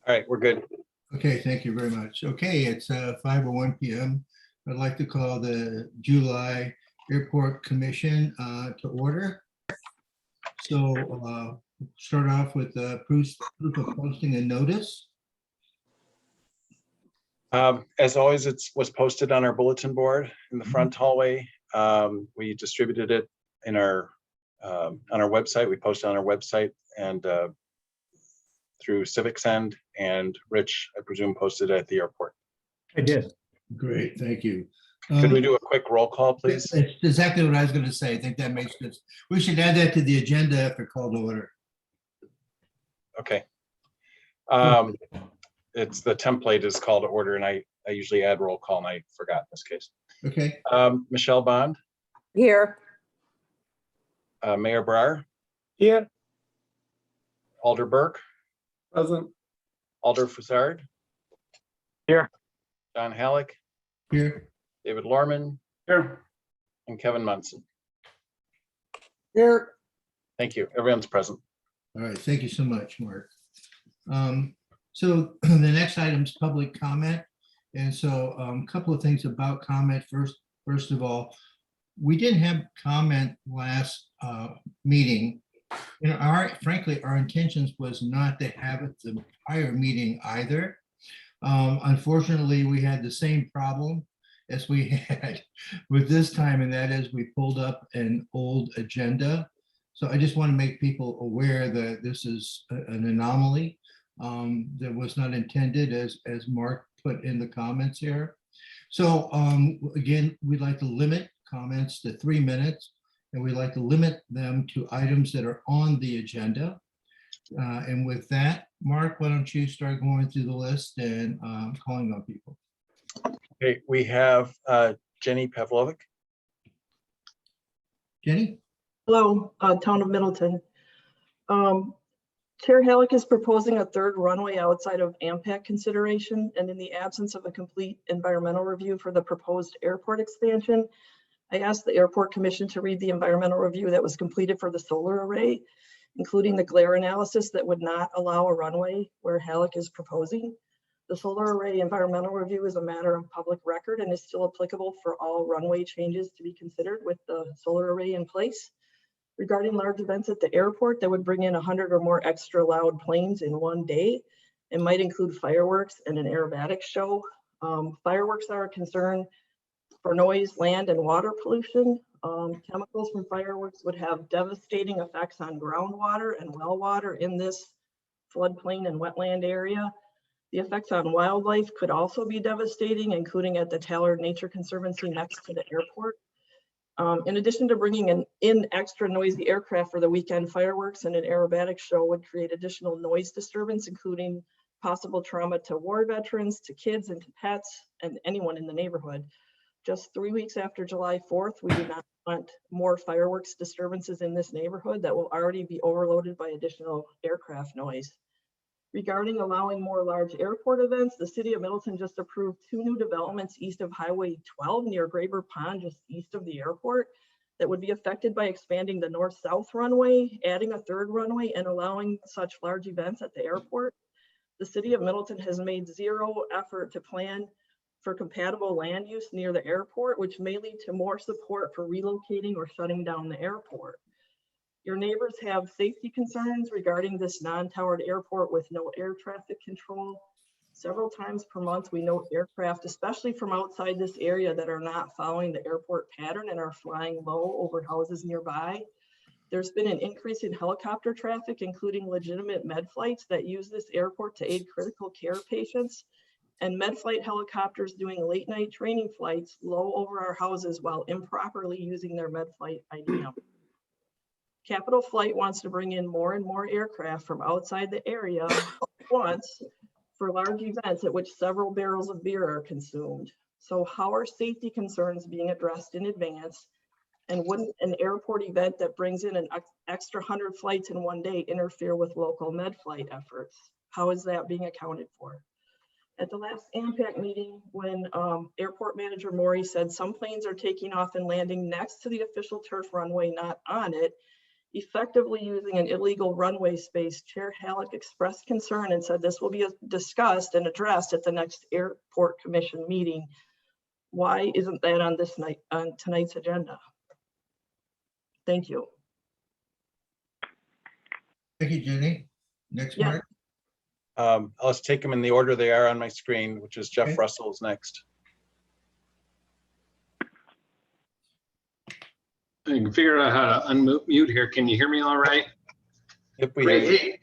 All right, we're good. Okay, thank you very much. Okay, it's 5:01 p.m. I'd like to call the July Airport Commission to order. So start off with proof of posting a notice. As always, it was posted on our bulletin board in the front hallway. We distributed it in our on our website. We posted on our website and through CivicSend, and Rich, I presume, posted it at the airport. I did. Great, thank you. Could we do a quick roll call, please? It's exactly what I was going to say. I think that makes sense. We should add that to the agenda after call to order. Okay. It's the template is call to order, and I usually add roll call, and I forgot in this case. Okay. Michelle Bond, Here. Mayor Brar, Here. Alder Burke, Present. Alder Fassard. Here. John Halleck, Here. David Lorman, Here. and Kevin Munson. Here. Thank you. Everyone's present. All right, thank you so much, Mark. So the next item is public comment. And so a couple of things about comment. First of all, we didn't have comment last meeting. You know, frankly, our intentions was not to have it the entire meeting either. Unfortunately, we had the same problem as we had with this time, and that is we pulled up an old agenda. So I just want to make people aware that this is an anomaly that was not intended, as Mark put in the comments here. So again, we'd like to limit comments to 3 minutes, and we'd like to limit them to items that are on the agenda. And with that, Mark, why don't you start going through the list and calling on people? Okay, we have Jenny Pavlovic. Jenny? Hello, Town of Middleton. Chair Halleck is proposing a third runway outside of AMPAC consideration, and in the absence of a complete environmental review for the proposed airport expansion, I asked the Airport Commission to read the environmental review that was completed for the solar array, including the glare analysis that would not allow a runway where Halleck is proposing. The solar array environmental review is a matter of public record and is still applicable for all runway changes to be considered with the solar array in place. Regarding large events at the airport that would bring in 100 or more extra loud planes in one day, it might include fireworks and an aerobatics show. Fireworks are a concern for noise, land, and water pollution. Chemicals from fireworks would have devastating effects on groundwater and well water in this floodplain and wetland area. The effects on wildlife could also be devastating, including at the Tallard Nature Conservancy next to the airport. In addition to bringing in extra noisy aircraft for the weekend, fireworks and an aerobatic show would create additional noise disturbance, including possible trauma to war veterans, to kids, and to pets, and anyone in the neighborhood. Just 3 weeks after July 4th, we do not want more fireworks disturbances in this neighborhood that will already be overloaded by additional aircraft noise. Regarding allowing more large airport events, the City of Middleton just approved 2 new developments east of Highway 12 near Graber Pond, just east of the airport, that would be affected by expanding the north-south runway, adding a third runway, and allowing such large events at the airport. The City of Middleton has made zero effort to plan for compatible land use near the airport, which may lead to more support for relocating or shutting down the airport. Your neighbors have safety concerns regarding this non-towered airport with no air traffic control. Several times per month, we note aircraft, especially from outside this area, that are not following the airport pattern and are flying low over houses nearby. There's been an increase in helicopter traffic, including legitimate med flights that use this airport to aid critical care patients, and med flight helicopters doing late night training flights low over our houses while improperly using their med flight ID number. Capital Flight wants to bring in more and more aircraft from outside the area once for large events at which several barrels of beer are consumed. So how are safety concerns being addressed in advance? And wouldn't an airport event that brings in an extra 100 flights in one day interfere with local med flight efforts? How is that being accounted for? At the last AMPAC meeting, when Airport Manager Maury said some planes are taking off and landing next to the official turf runway, not on it, effectively using an illegal runway space, Chair Halleck expressed concern and said this will be discussed and addressed at the next Airport Commission meeting. Why isn't that on tonight's agenda? Thank you. Thank you, Jenny. Next, Yeah. Mark. I'll just take them in the order they are on my screen, which is Jeff Okay. Russell's next. I can figure out how to unmute here. Can you hear me all right? Yep, we hear Great. you. Hey,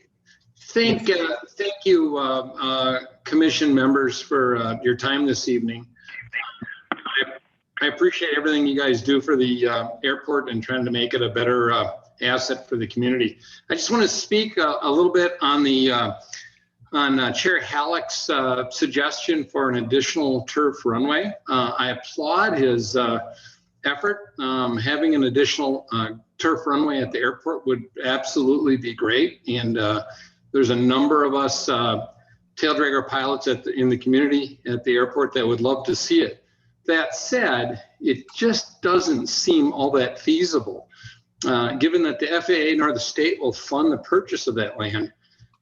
thank you, commission members, for your time this evening. I appreciate everything you guys do for the airport and trying to make it a better asset for the community. I just want to speak a little bit on the Chair Halleck's suggestion for an additional turf runway. I applaud his effort. Having an additional turf runway at the airport would absolutely be great. And there's a number of us tail dragger pilots in the community at the airport that would love to see it. That said, it just doesn't seem all that feasible. Given that the FAA nor the state will fund the purchase of that land,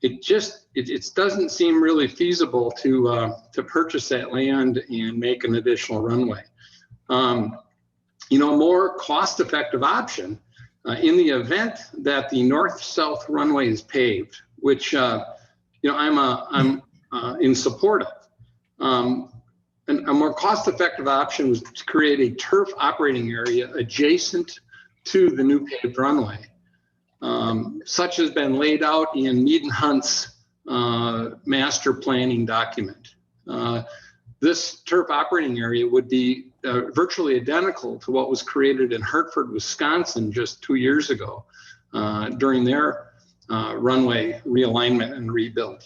it doesn't seem really feasible to purchase that land and make an additional runway. A more cost-effective option in the event that the north-south runway is paved, which I'm in support of. A more cost-effective option was to create a turf operating area adjacent to the new paved runway. Such has been laid out in Mead and Hunt's master planning document. This turf operating area would be virtually identical to what was created in Hartford, Wisconsin just 2 years ago during their runway realignment and rebuild.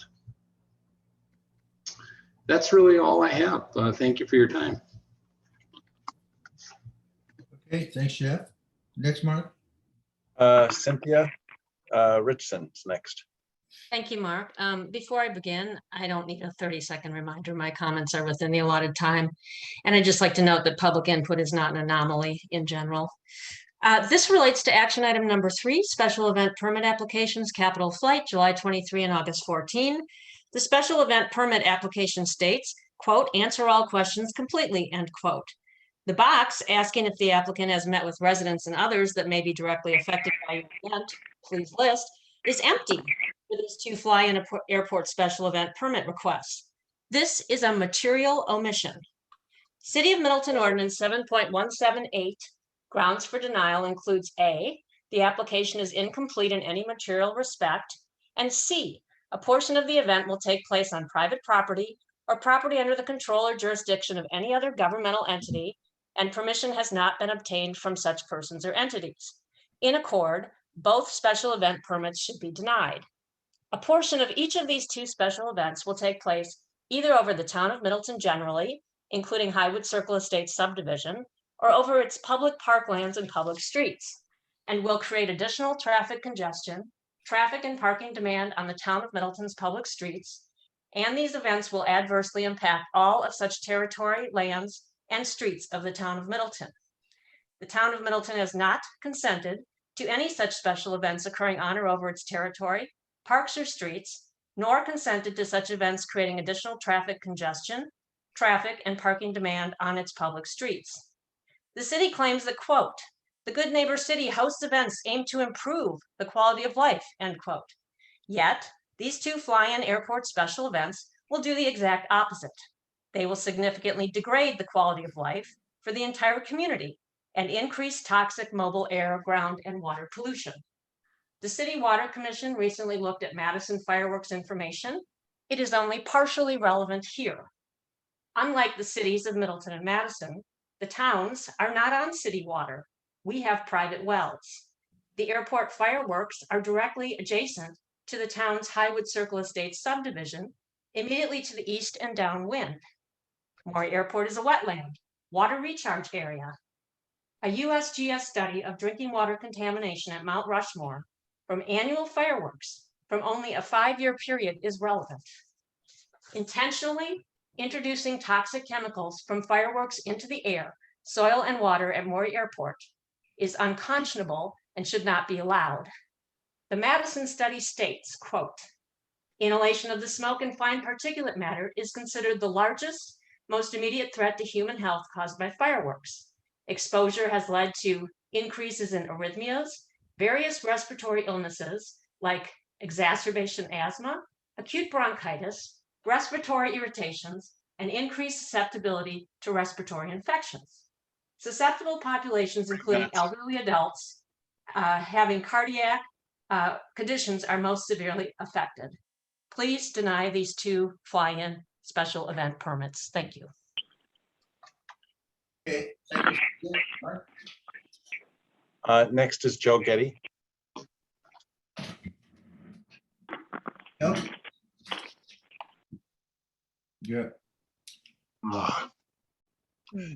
That's really all I have. Thank you for your time. Okay, thanks, Jeff. Next, Mark. Cynthia Richson's next. Thank you, Mark. Before I begin, I don't need a 30-second reminder. My comments are within the allotted time. And I'd just like to note that public input is not an anomaly in general. This relates to action item number 3, special event permit applications, Capital Flight, July 23 and August 14. The special event permit application states, quote, answer all questions completely, end quote. The box asking if the applicant has met with residents and others that may be directly affected by your event, please list, is empty for these 2 fly-in airport special event permit requests. This is a material omission. City of Middleton Ordinance 7.178 grounds for denial includes A, the application is incomplete in any material respect, and C, a portion of the event will take place on private property or property under the control or jurisdiction of any other governmental entity, and permission has not been obtained from such persons or entities. In accord, both special event permits should be denied. A portion of each of these 2 special events will take place either over the town of Middleton generally, including Highwood Circle Estates subdivision, or over its public parklands and public streets, and will create additional traffic congestion, traffic and parking demand on the town of Middleton's public streets, and these events will adversely impact all of such territory, lands, and streets of the town of Middleton. The town of Middleton has not consented to any such special events occurring on or over its territory, parks, or streets, nor consented to such events creating additional traffic congestion, traffic, and parking demand on its public streets. The city claims that, quote, the Good Neighbor City hosts events aimed to improve the quality of life, end quote. Yet, these 2 fly-in airport special events will do the exact opposite. They will significantly degrade the quality of life for the entire community and increase toxic mobile air, ground, and water pollution. The City Water Commission recently looked at Madison fireworks information. It is only partially relevant here. Unlike the cities of Middleton and Madison, the towns are not on city water. We have private wells. The airport fireworks are directly adjacent to the town's Highwood Circle Estates subdivision, immediately to the east and downwind. Maury Airport is a wetland, water recharge area. A USGS study of drinking water contamination at Mount Rushmore from annual fireworks from only a 5-year period is relevant. Intentionally introducing toxic chemicals from fireworks into the air, soil, and water at Maury Airport is unconscionable and should not be allowed. The Madison study states, quote, inhalation of the smoke and fine particulate matter is considered the largest, most immediate threat to human health caused by fireworks. Exposure has led to increases in arrhythmias, various respiratory illnesses like exacerbation asthma, acute bronchitis, respiratory irritations, and increased susceptibility to respiratory infections. Susceptible populations, including elderly adults having cardiac conditions, are most severely affected. Please deny these 2 fly-in special event permits. Thank you. Okay, thank you. Mark? Next is Joe Getty. Yep. Yeah.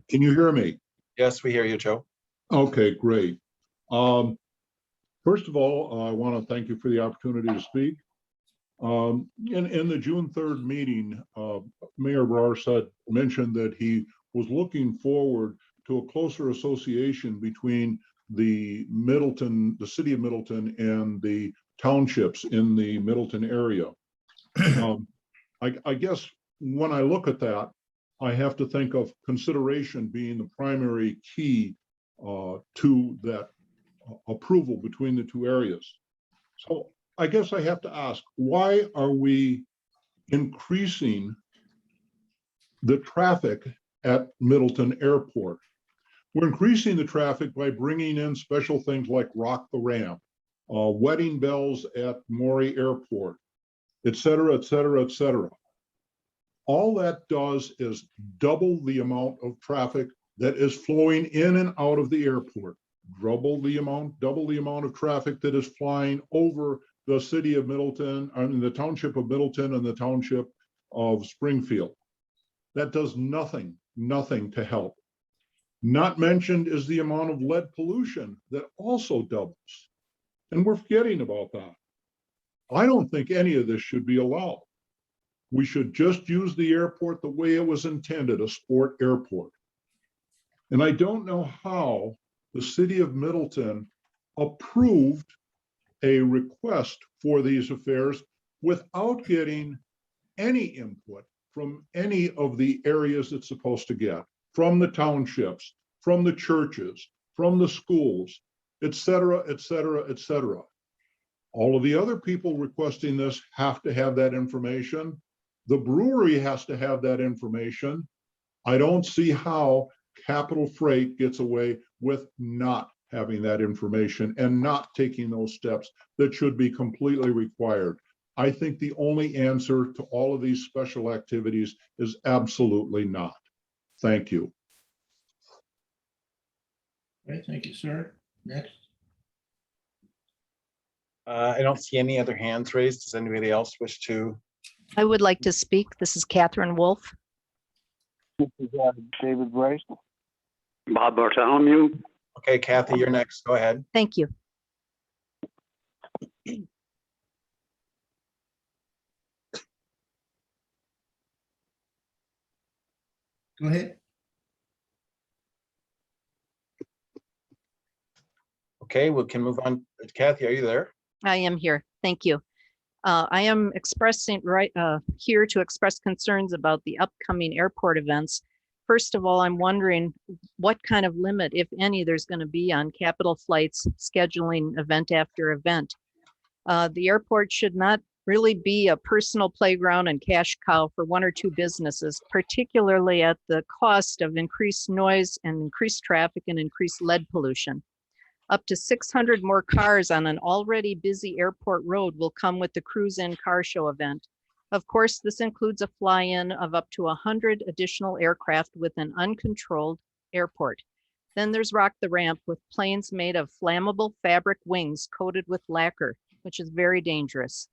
Can you hear me? Yes, we hear you, Joe. Okay, great. First of all, I want to thank you for the opportunity to speak. In the June 3rd meeting, Mayor Brar mentioned that he was looking forward to a closer association between the city of Middleton and the townships in the Middleton area. I guess when I look at that, I have to think of consideration being the primary key to that approval between the 2 areas. So I guess I have to ask, why are we increasing the traffic at Middleton Airport? We're increasing the traffic by bringing in special things like Rock the Ramp, wedding bells at Maury Airport, et cetera, et cetera, et cetera. All that does is double the amount of traffic that is flowing in and out of the airport, double the amount of traffic that is flying over the city of Middleton, and the township of Middleton and the township of Springfield. That does nothing to help. Not mentioned is the amount of lead pollution that also doubles. And we're forgetting about that. I don't think any of this should be allowed. We should just use the airport the way it was intended, a sport airport. And I don't know how the city of Middleton approved a request for these affairs without getting any input from any of the areas it's supposed to get, from the townships, from the churches, from the schools, et cetera, et cetera, et cetera. All of the other people requesting this have to have that information. The brewery has to have that information. I don't see how Capital Freight gets away with not having that information and not taking those steps that should be completely required. I think the only answer to all of these special activities is absolutely not. Thank you. Okay, thank you, sir. Next. I don't see any other hands raised. Does anybody else wish to? I would like to speak. This is Catherine Wolf. This is David Bryce. Bob Bartholomew. Okay, Kathy, you're next. Go ahead. Thank you. Go ahead. Okay, we can move on. Kathy, are you there? I am here. Thank you. I am here to express concerns about the upcoming airport events. First of all, I'm wondering what kind of limit, if any, there's going to be on Capital Flight's scheduling event after event. The airport should not really be a personal playground and cash cow for 1 or 2 businesses, particularly at the cost of increased noise and increased traffic and increased lead pollution. Up to 600 more cars on an already busy airport road will come with the cruise-in car show event. Of course, this includes a fly-in of up to 100 additional aircraft with an uncontrolled airport. Then there's Rock the Ramp with planes made of flammable fabric wings coated with lacquer, which is very dangerous.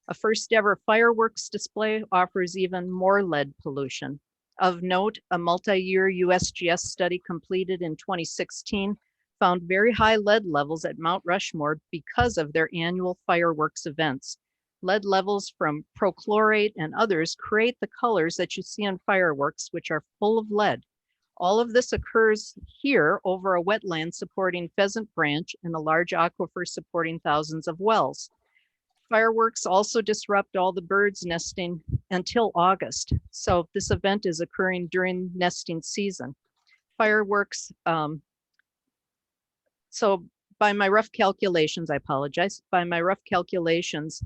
A first ever fireworks display offers even more lead pollution. Of note, a multi-year USGS study completed in 2016 found very high lead levels at Mount Rushmore because of their annual fireworks events. Lead levels from perchlorate and others create the colors that you see on fireworks, which are full of lead. All of this occurs here over a wetland supporting Pheasant Branch and a large aquifer supporting thousands of wells. Fireworks also disrupt all the birds nesting until August. So this event is occurring during nesting season. Fireworks, so by my rough calculations, I apologize, by my rough calculations,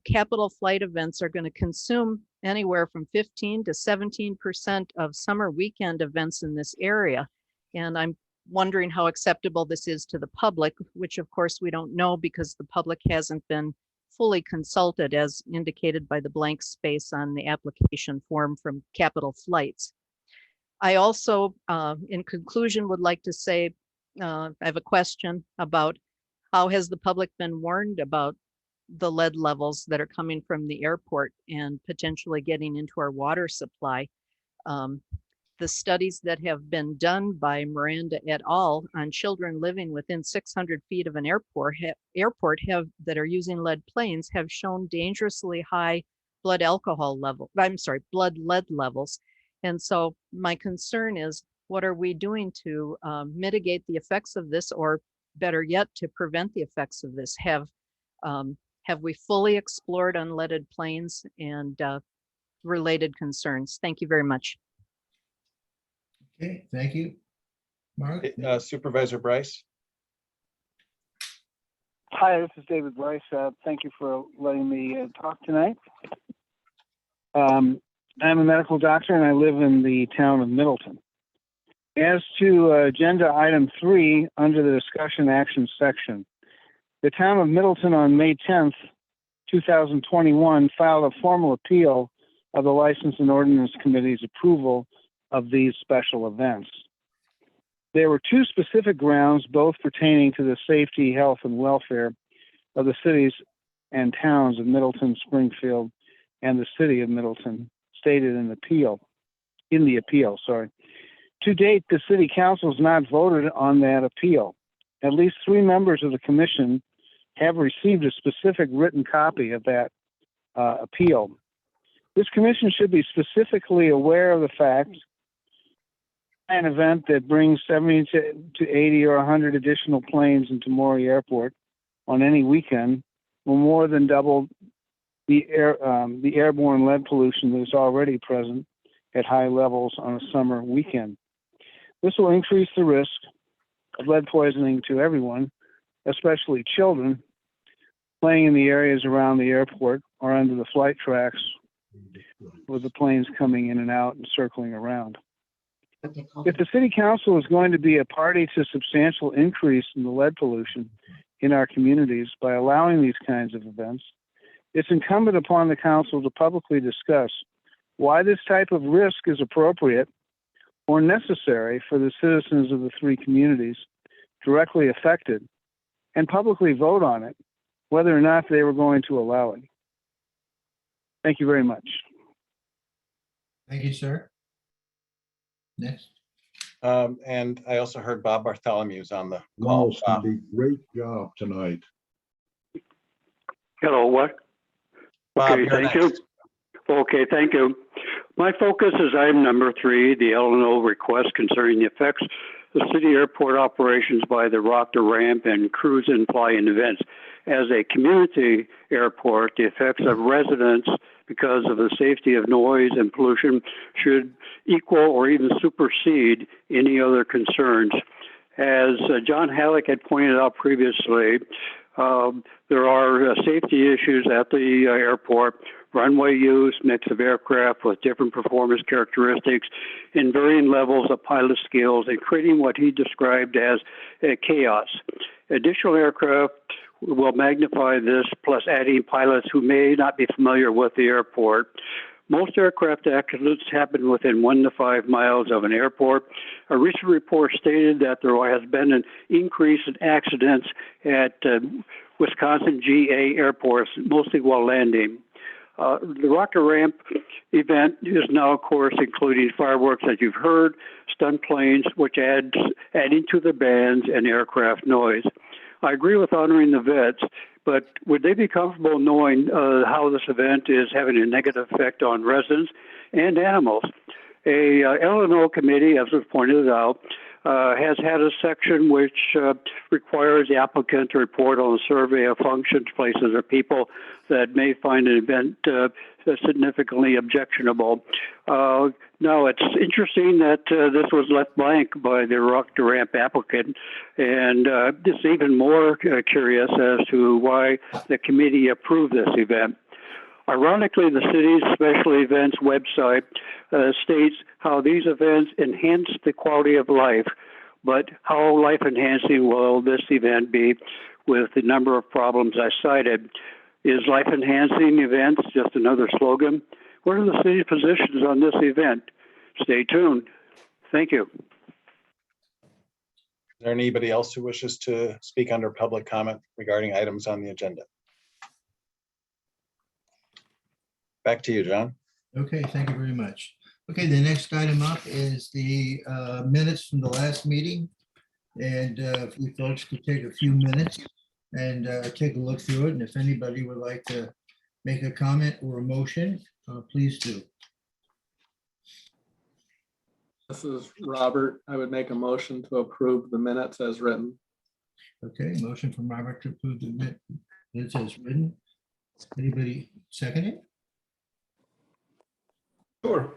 capital flight events are going to consume anywhere from 15 to 17% of summer weekend events in this area. And I'm wondering how acceptable this is to the public, which of course we don't know because the public hasn't been fully consulted as indicated by the blank space on the application form from Capital Flights. I also, in conclusion, would like to say, I have a question about how has the public been warned about the lead levels that are coming from the airport and potentially getting into our water supply. The studies that have been done by Miranda et al. On children living within 600 feet of an airport that are using lead planes have shown dangerously high blood lead levels. And so my concern is, what are we doing to mitigate the effects of this, or better yet, to prevent the effects of this? Have we fully explored unleaded planes and related concerns? Thank you very much. Okay, thank you. Mark? Supervisor Bryce? Hi, this is David Bryce. Thank you for letting me talk tonight. I'm a medical doctor and I live in the town of Middleton. As to agenda item 3 under the discussion action section, the town of Middleton on May 10th, 2021 filed a formal appeal of the License and Ordinance Committee's approval of these special events. There were 2 specific grounds, both pertaining to the safety, health, and welfare of the cities and towns of Middleton, Springfield, and the city of Middleton, stated in the appeal. To date, the city council has not voted on that appeal. At least 3 members of the commission have received a specific written copy of that appeal. This commission should be specifically aware of the fact an event that brings 70 to 80 or 100 additional planes into Maury Airport on any weekend will more than double the airborne lead pollution that is already present at high levels on a summer weekend. This will increase the risk of lead poisoning to everyone, especially children, playing in the areas around the airport or under the flight tracks with the planes coming in and out and circling around. If the city council is going to be a party to substantial increase in the lead pollution in our communities by allowing these kinds of events, it's incumbent upon the council to publicly discuss why this type of risk is appropriate or necessary for the citizens of the 3 communities directly affected, and publicly vote on it, whether or not they were going to allow it. Thank you very much. Thank you, sir. Next. And I also heard Bob Bartholomew's on the call. Wow, Cindy, great job tonight. Hello, what? Bob, Okay, you're thank you. next. Okay, thank you. My focus is item number 3, the LNO request concerning the effects of city airport operations by the rock to ramp and cruise and fly-in events. As a community airport, the effects of residents because of the safety of noise and pollution should equal or even supersede any other concerns. As John Halleck had pointed out previously, there are safety issues at the airport, runway use, mix of aircraft with different performance characteristics, and varying levels of pilot skills, and creating what he described as chaos. Additional aircraft will magnify this, plus adding pilots who may not be familiar with the airport. Most aircraft accidents happen within 1 to 5 miles of an airport. A recent report stated that there has been an increase in accidents at Wisconsin GA airports, mostly while landing. The rocket ramp event is now, of course, including fireworks, as you've heard, stunt planes, which adding to the bands and aircraft noise. I agree with honoring the vets, but would they be comfortable knowing how this event is having a negative effect on residents and animals? A L&O committee, as was pointed out, has had a section which requires the applicant to report on a survey of functions, places, or people that may find an event significantly objectionable. Now, it's interesting that this was left blank by the Rock to Ramp applicant, and it's even more curious as to why the committee approved this event. Ironically, the city's special events website states how these events enhance the quality of life, but how life enhancing will this event be with the number of problems I cited? Is life enhancing events just another slogan? What are the city's positions on this event? Stay tuned. Thank you. Is there anybody else who wishes to speak under public comment regarding items on the agenda? Back to you, John. Okay, thank you very much. Okay, the next item up is the minutes from the last meeting. And if you folks could take a few minutes and take a look through it. And if anybody would like to make a comment or a motion, please do. This is Robert. I would make a motion to approve the minutes as written. Okay, motion from Robert to approve the minutes as written. Anybody second it? Sure.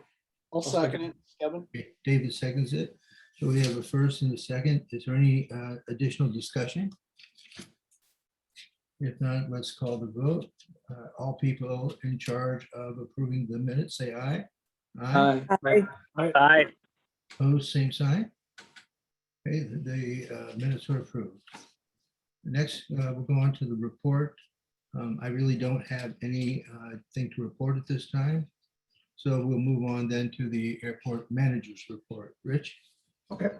I'll second it, Kevin. Okay, David seconds it. So we have a first and a second. Is there any additional discussion? If not, let's call the vote. All people in charge of approving the minutes, say aye. Aye. Aye. Opposed, same sign. Okay, the minutes are approved. Next, we'll go on to the report. I really don't have any thing to report at this time. So we'll move on then to the airport manager's report. Rich? Okay.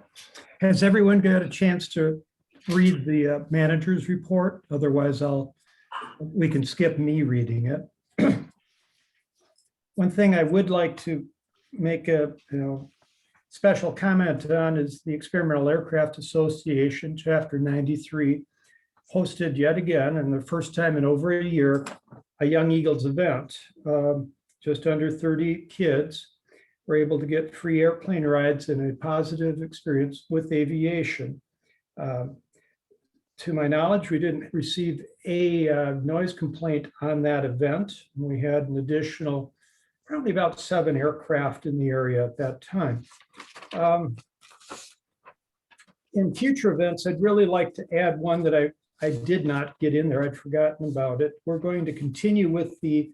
Has everyone got a chance to read the manager's report? Otherwise, we can skip me reading it. One thing I would like to make a special comment on is the Experimental Aircraft Association, Chapter 93, hosted yet again, and the first time in over a year, a Young Eagles event. Just under 30 kids were able to get free airplane rides and a positive experience with aviation. To my knowledge, we didn't receive a noise complaint on that event. We had an additional, probably about 7 aircraft in the area at that time. In future events, I'd really like to add one that I did not get in there. I'd forgotten about it. We're going to continue with the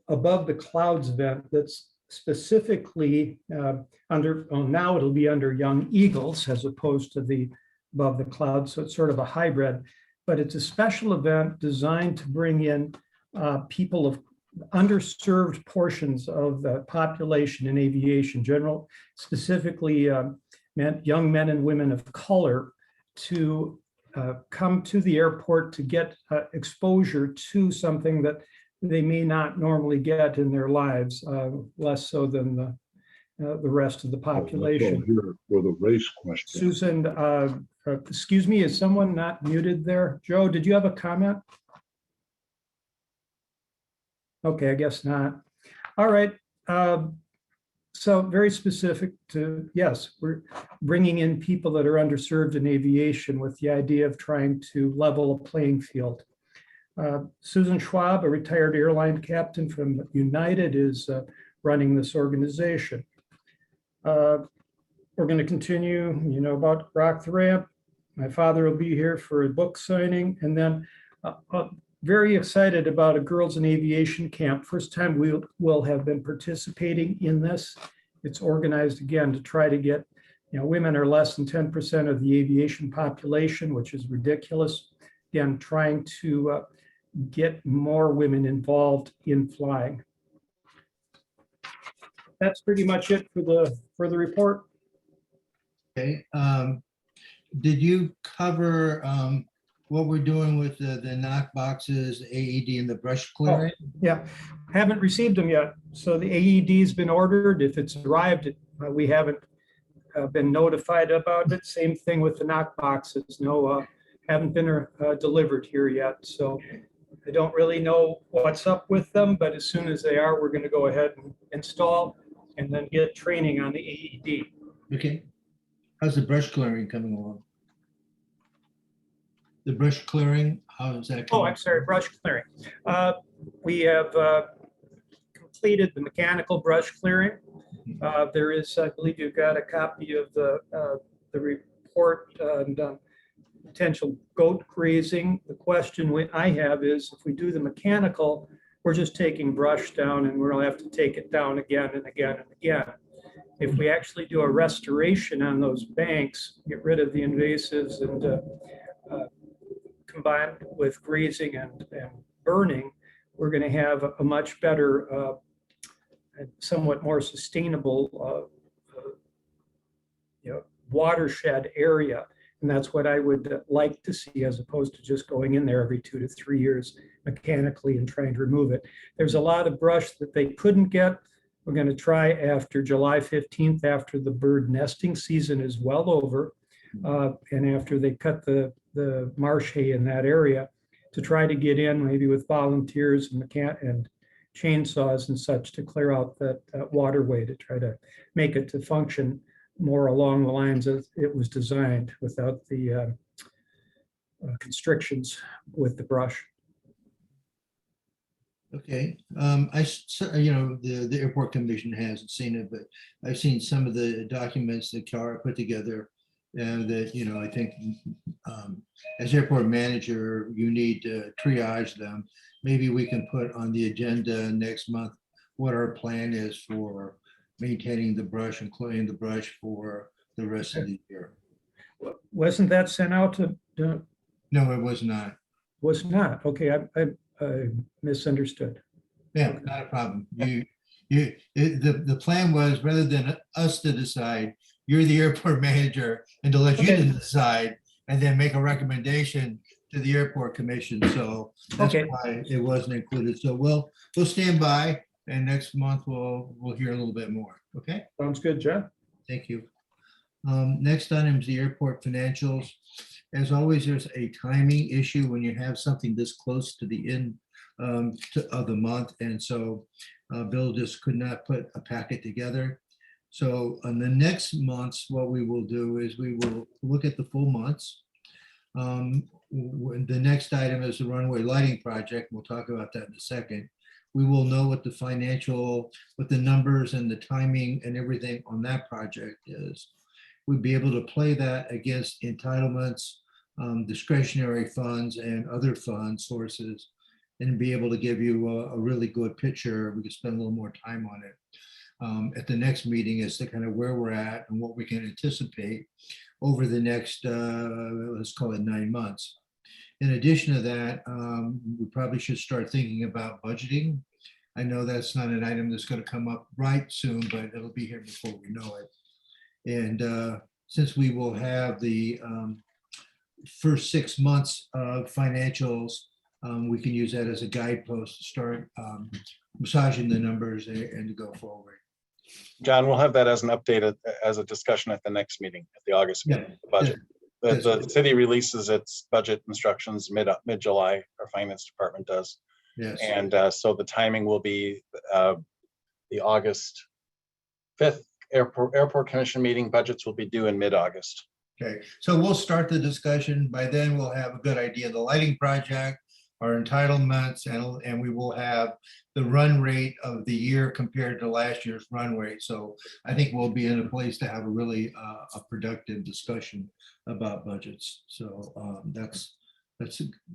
Above the Clouds event that's specifically now it'll be under Young Eagles as opposed to the Above the Clouds. So it's sort of a hybrid, but it's a special event designed to bring in people of underserved portions of the population in aviation, specifically young men and women of color, to come to the airport to get exposure to something that they may not normally get in their lives, less so than the rest of the population. Here for the race question. Susan, excuse me, is someone not muted there? Joe, did you have a comment? Okay, I guess not. All right. So very specific to, yes, we're bringing in people that are underserved in aviation with the idea of trying to level a playing field. Susan Schwab, a retired airline captain from United, is running this organization. We're going to continue, about Rock the Ramp. My father will be here for a book signing, and then very excited about a Girls in Aviation camp. First time we will have been participating in this. It's organized again to try to get, women are less than 10% of the aviation population, which is ridiculous. Again, trying to get more women involved in flying. That's pretty much it for the report. Okay. Did you cover what we're doing with the knock boxes, AED, and the brush clearing? Yeah, haven't received them yet. So the AED's been ordered. If it's arrived, we haven't been notified about it. Same thing with the knock boxes. No, haven't been delivered here yet. So I don't really know what's up with them, but as soon as they are, we're going to go ahead and install. and then get training on the AED. Okay. How's the brush clearing coming along? The brush clearing, how is that? Oh, coming? I'm sorry, brush clearing. We have completed the mechanical brush clearing. There is, I believe you've got a copy of the report on potential goat grazing. The question I have is, if we do the mechanical, we're just taking brush down and we'll have to take it down again and again and again. If we actually do a restoration on those banks, get rid of the invasives and combined with grazing and burning, we're going to have a much better and somewhat more sustainable watershed area. And that's what I would like to see, as opposed to just going in there every 2 to 3 years mechanically and trying to remove it. There's a lot of brush that they couldn't get. We're going to try after July 15th, after the bird nesting season is well over, and after they cut the marsh hay in that area, to try to get in maybe with volunteers and chainsaws and such to clear out that waterway, to try to make it to function more along the lines as it was designed, without the constrictions with the brush. Okay, the airport commission hasn't seen it, but I've seen some of the documents that Kara put together. And that, I think as airport manager, you need to triage them. Maybe we can put on the agenda next month what our plan is for maintaining the brush and clearing the brush for the rest of the year. Wasn't that sent out to? No, it was not. Was not. Okay, I misunderstood. Yeah, not a problem. The plan was, rather than us to decide, you're the airport manager, and to let you Okay. decide and then make a recommendation to the airport commission. So that's why it wasn't included. So we'll stand by, and next month we'll hear a little bit more. Okay. Sounds good, John. Thank you. Next item is the airport financials. As always, there's a timing issue when you have something this close to the end of the month. And so Bill just could not put a packet together. So on the next months, what we will do is we will look at the full months. The next item is the runway lighting project. We'll talk about that in a second. We will know what the numbers and the timing and everything on that project is. We'd be able to play that against entitlements, discretionary funds, and other fund sources, and be able to give you a really good picture. We could spend a little more time on it at the next meeting as to kind of where we're at and what we can anticipate over the next, let's call it 9 months. In addition to that, we probably should start thinking about budgeting. I know that's not an item that's going to come up right soon, but it'll be here before we know it. And since we will have the first 6 months of financials, we can use that as a guidepost to start massaging the numbers and to go forward. John, we'll have that as an update, as a discussion at the next meeting, at the August meeting, the budget. The city releases its budget instructions mid-July, our finance department does. Yes. And so the timing will be the August 5th airport commission meeting. Budgets will be due in mid-August. Okay, so we'll start the discussion. By then we'll have a good idea of the lighting project, our entitlements, and we will have the run rate of the year compared to last year's run rate. So I think we'll be in a place to have a really a productive discussion about budgets. So that's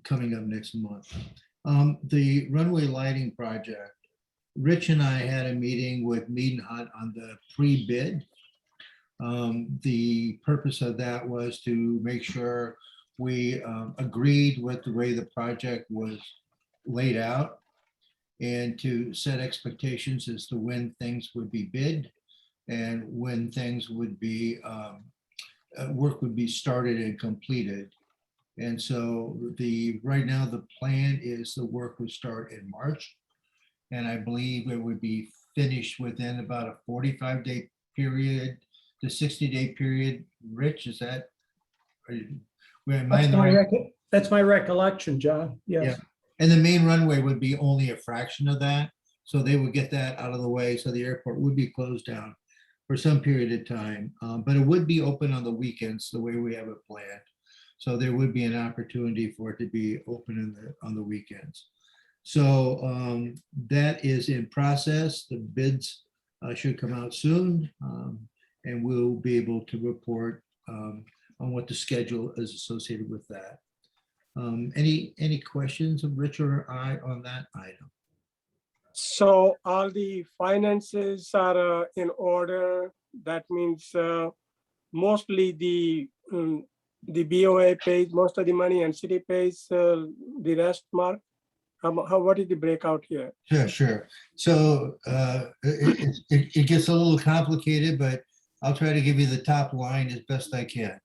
coming up next month. The runway lighting project. Rich and I had a meeting with Mead and Hunt on the pre-bid. The purpose of that was to make sure we agreed with the way the project was laid out and to set expectations as to when things would be bid and when things would be, work would be started and completed. And so right now the plan is the work would start in March. And I believe it would be finished within about a 45-day period to 60-day period. Rich, is that? That's my recollection, John. Yes. Yeah. And the main runway would be only a fraction of that. So they would get that out of the way. So the airport would be closed down for some period of time, but it would be open on the weekends the way we have it planned. So there would be an opportunity for it to be open on the weekends. So that is in process. The bids should come out soon, and we'll be able to report on what the schedule is associated with that. Any questions of Rich or I on that item? So all the finances are in order. That means mostly the BOA pays most of the money and city pays the rest, Mark? What is the breakout here? Sure. So it gets a little complicated, but I'll try to give you the top line as best I can.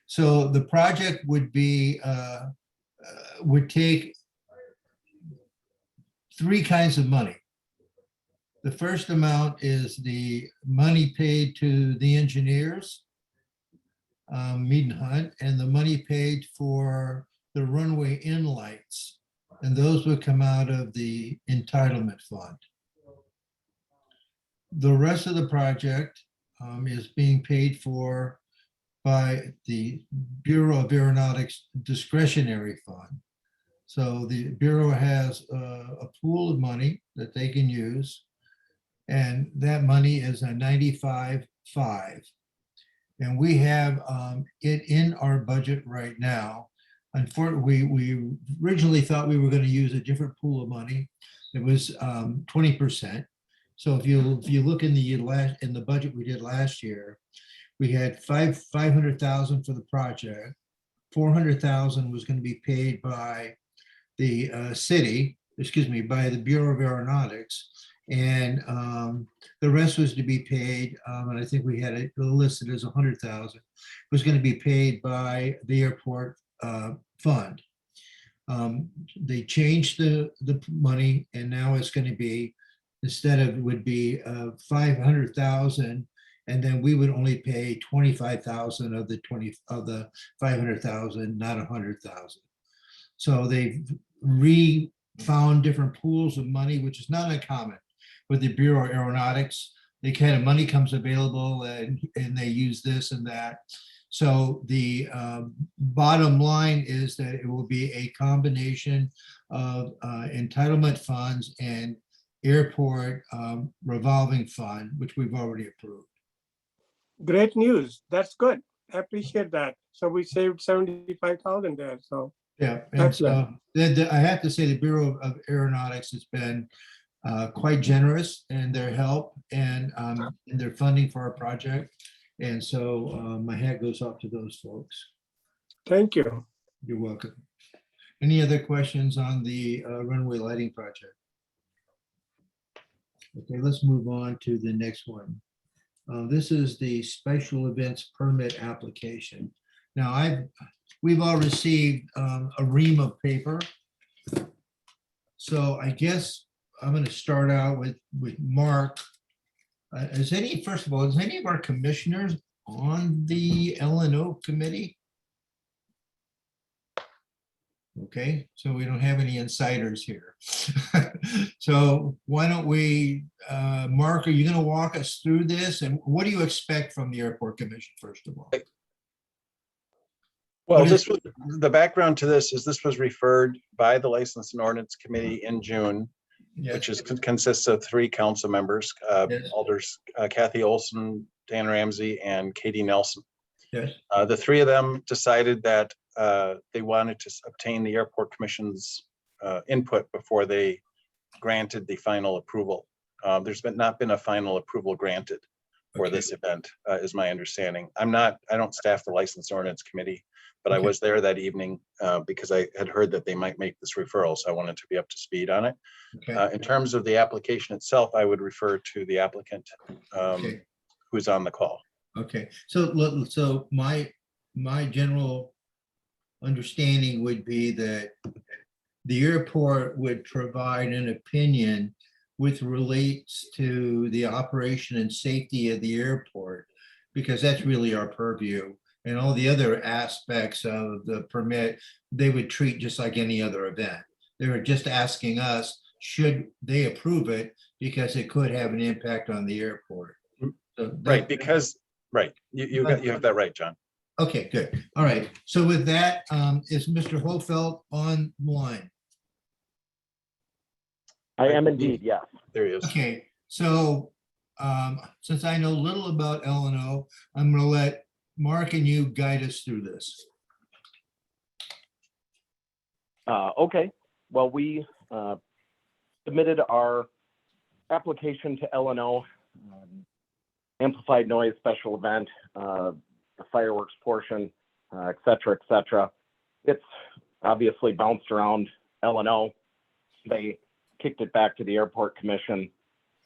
So the project would be, would take three kinds of money. The first amount is the money paid to the engineers, Mead and Hunt, and the money paid for the runway in lights. And those would come out of the entitlement fund. The rest of the project is being paid for by the Bureau of Aeronautics discretionary fund. So the Bureau has a pool of money that they can use, and that money is a 95.5. And we have it in our budget right now. Unfortunately, we originally thought we were going to use a different pool of money. It was 20%. So if you look in the budget we did last year, we had $500,000 for the project. $400,000 was going to be paid by the by the Bureau of Aeronautics, and the rest was to be paid. And I think we had it listed as $100,000. Was going to be paid by the airport fund. They changed the money, and now it's going to be, instead of, would be $500,000, and then we would only pay $25,000 of the $500,000, not $100,000. So they've found different pools of money, which is not uncommon with the Bureau of Aeronautics. They kind of money comes available, and they use this and that. So the bottom line is that it will be a combination of entitlement funds and airport revolving fund, which we've already approved. Great news. That's good. I appreciate that. So we saved 75,000 there. So yeah, and so I have to say the Bureau of Aeronautics has been quite generous in their help and in their funding for our project. And so my hat goes off to those folks. Thank you. You're welcome. Any other questions on the runway lighting project? Okay, let's move on to the next one. This is the special events permit application. Now we've all received a ream of paper. So I guess I'm going to start out with Mark. First of all, is any of our commissioners on the L&O committee? Okay, so we don't have any insiders here. So why don't we, Mark, are you going to walk us through this? And what do you expect from the Airport Commission, first of all? Well, the background to this is this was referred by the License and Ordinance Committee in June, yes, which consists of 3 council members, yes, Alders Kathy Olson, Dan Ramsey, and Katie Nelson. Yes. The 3 of them decided that they wanted to obtain the Airport Commission's input before they granted the final approval. There's not been a final approval granted for this event, is my understanding. I don't staff the License and Ordinance Committee, but I was there that evening because I had heard that they might make this referral, so I wanted to be up to speed on it. In terms of the application itself, I would refer to the applicant who's on the call. Okay, so my general understanding would be that the airport would provide an opinion with relates to the operation and safety of the airport, because that's really our purview. And all the other aspects of the permit, they would treat just like any other event. They were just asking us should they approve it, because it could have an impact on the airport. So Right, because, right, you have that right, John. Okay, good. All right. So with that, is Mr. Holfeld online? I am indeed, yes. There he is. Okay, so since I know little about L&O, I'm going to let Mark and you guide us through this. Okay, well, we submitted our application to L&O, amplified noise special event, the fireworks portion, et cetera, et cetera. It's obviously bounced around L&O. They kicked it back to the airport commission,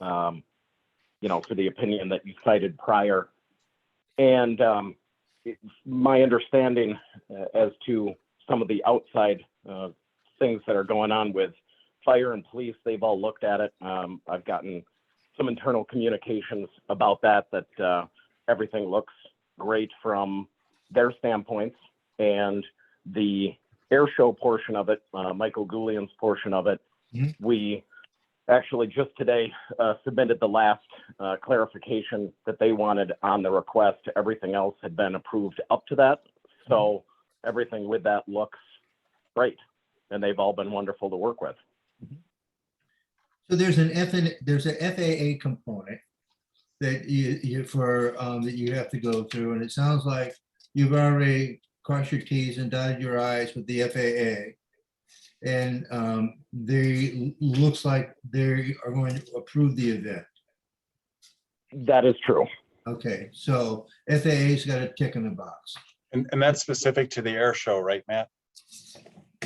you know, for the opinion that you cited prior. And my understanding as to some of the outside things that are going on with fire and police, they've all looked at it. I've gotten some internal communications about that everything looks great from their standpoints. And the air show portion of it, Michael Goulian's portion of it, we actually just today submitted the last clarification that they wanted on the request. Everything else had been approved up to that. So everything with that looks great. And they've all been wonderful to work with. So there's an FAA component that you have to go through, and it sounds like you've already crossed your T's and dotted your I's with the FAA. And they looks like they are going to approve the event. That is true. Okay, so FAA's got a tick in the box. And that's specific to the air show, right, Matt?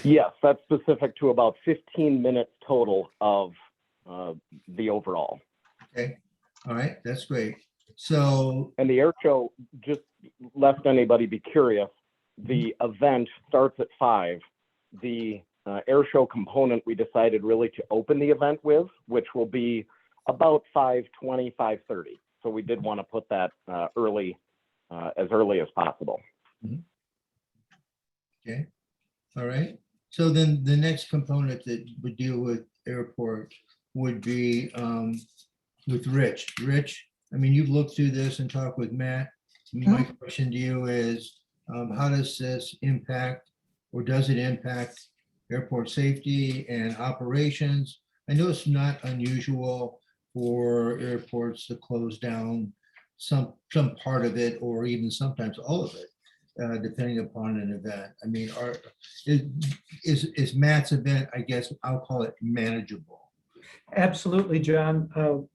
Yes, that's specific to about 15 minutes total of the overall. Okay, all right, that's great. So, and the air show, just lest anybody be curious, the event starts at 5. The air show component we decided really to open the event with, which will be about 5:20, 5:30. So we did want to put that early, as early as possible. Okay, all right. So then the next component that would deal with airport would be with Rich. Rich, I mean, you've looked through this and talked with Matt. My question to you is, how does this impact, or does it impact airport safety and operations? I know it's not unusual for airports to close down some part of it, or even sometimes all of it, depending upon an event. I mean, is Matt's event, I guess I'll call it, manageable? Absolutely, John.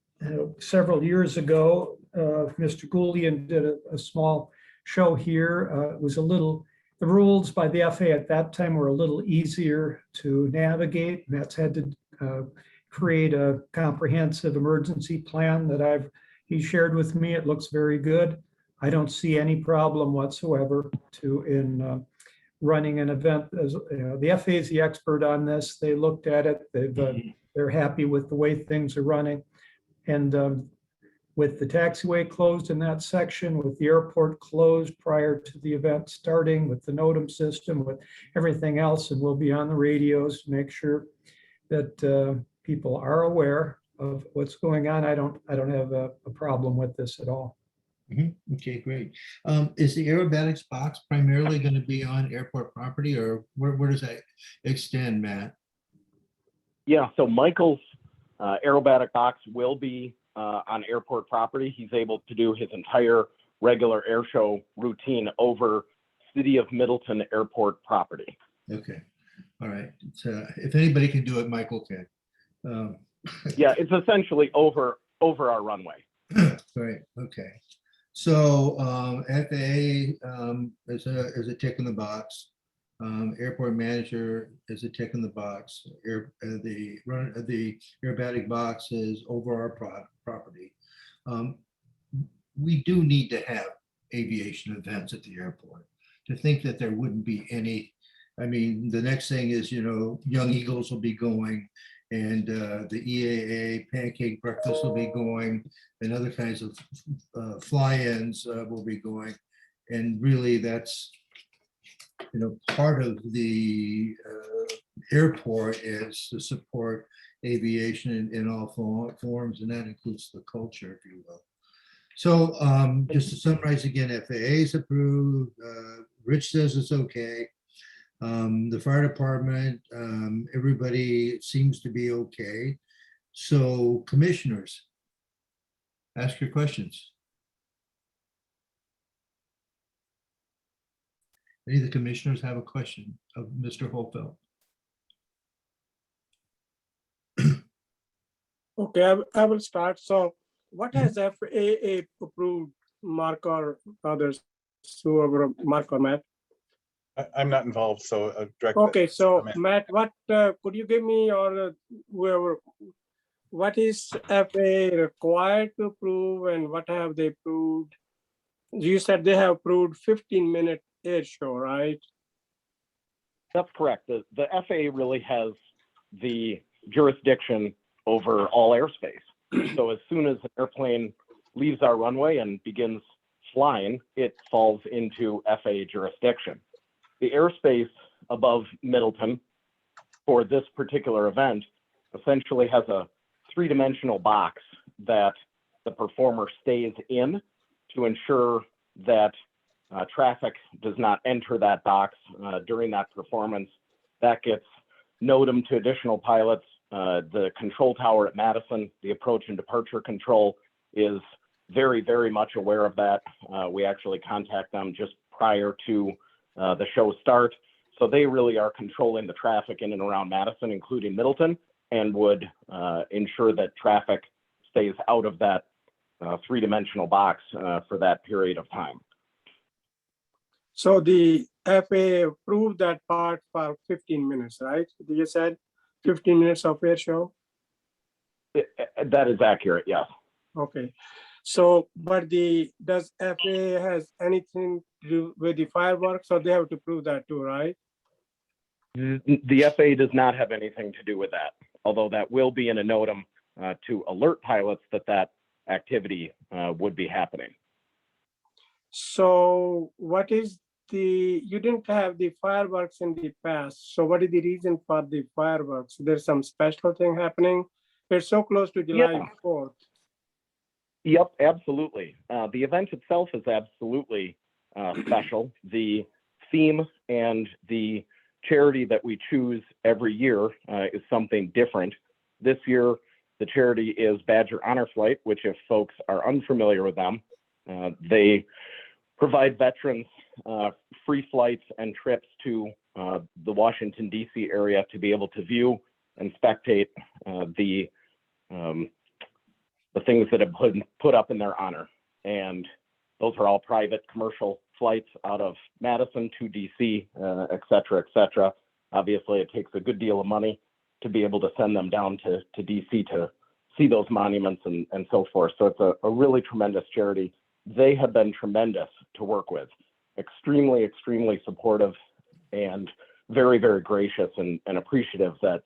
Several years ago, Mr. Goulian did a small show here. It was a little, the rules by the FAA at that time were a little easier to navigate. Matt's had to create a comprehensive emergency plan that he shared with me. It looks very good. I don't see any problem whatsoever in running an event. As the FAA is the expert on this. They looked at it. They're happy with the way things are running. And with the taxiway closed in that section, with the airport closed prior to the event starting, with the NOTAM system, with everything else, and we'll be on the radios to make sure that people are aware of what's going on. I don't have a problem with this at all. Okay, great. Is the aerobatics box primarily going to be on airport property, or where does that extend, Matt? Yeah, so Michael's aerobatic box will be on airport property. He's able to do his entire regular air show routine over City of Middleton airport property. Okay, all right. So if anybody can do it, Michael can. Yeah, it's essentially over our runway. Right. Okay. So FAA is a tick in the box. Airport manager is a tick in the box. The aerobatic box is over our property. We do need to have aviation events at the airport. To think that there wouldn't be any, I mean, the next thing is, Young Eagles will be going, and the EAA pancake breakfast will be going, and other kinds of fly-ins will be going. And really that's, part of the airport is to support aviation in all forms, and that includes the culture, if you will. So just to summarize again, FAA is approved. Rich says it's okay. The fire department, everybody seems to be okay. So commissioners, ask your questions. Any of the commissioners have a question of Mr. Holfeld? Okay, I will start. So what has FAA approved, Mark or others, whoever, Mark or Matt? I'm not involved, so direct. Okay, so Matt, what could you give me, or whoever, what is FAA required to approve and what have they approved? You said they have approved 15-minute air show, right? That's correct. The FAA really has the jurisdiction over all airspace. So as soon as an airplane leaves our runway and begins flying, it falls into FAA jurisdiction. The airspace above Middleton for this particular event essentially has a three-dimensional box that the performer stays in to ensure that traffic does not enter that box during that performance. That gets NOTAM to additional pilots. The control tower at Madison, the approach and departure control, is very, very much aware of that. We actually contact them just prior to the show start. So they really are controlling the traffic in and around Madison, including Middleton, and would ensure that traffic stays out of that three-dimensional box for that period of time. So the FAA approved that part for 15 minutes, right? You said 15 minutes of air show? That is accurate, yes. Okay. So, but does FAA has anything to do with the fireworks, or they have to prove that too, right? The FAA does not have anything to do with that, although that will be in a NOTAM to alert pilots that that activity would be happening. So what is you didn't have the fireworks in the past. So what is the reason for the fireworks? There's some special thing happening. It's so close to July 4th. Yep, absolutely. The event itself is absolutely special. The theme and the charity that we choose every year is something different. This year, the charity is Badger Honor Flight, which if folks are unfamiliar with them, they provide veterans free flights and trips to the Washington, D.C. area to be able to view and spectate the things that have been put up in their honor. And those are all private commercial flights out of Madison to DC, et cetera, et cetera. Obviously, it takes a good deal of money to be able to send them down to DC to see those monuments and so forth. So it's a really tremendous charity. They have been tremendous to work with, extremely, extremely supportive and very, very gracious and appreciative that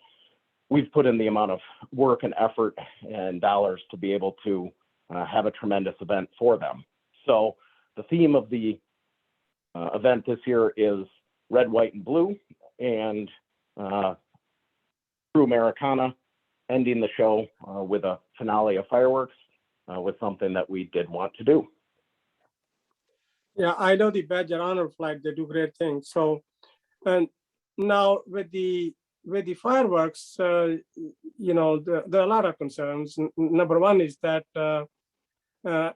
we've put in the amount of work and effort and dollars to be able to have a tremendous event for them. So the theme of the event this year is red, white, and blue, and True Americana, ending the show with a finale of fireworks was something that we did want to do. Yeah, I know the Badger Honor Flight, they do great things. So, and now with the fireworks, you know, there are a lot of concerns. Number one is that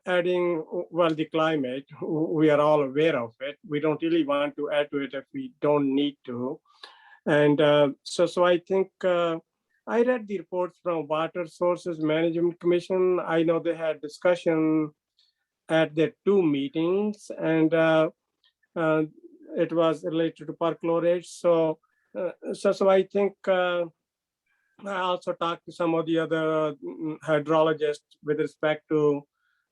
adding, well, the climate, we are all aware of it. We don't really want to add to it if we don't need to. And so I think I read the reports from Water Sources Management Commission. I know they had discussion at their 2 meetings, and it was related to perchlorate. So I think I also talked to some of the other hydrologists with respect to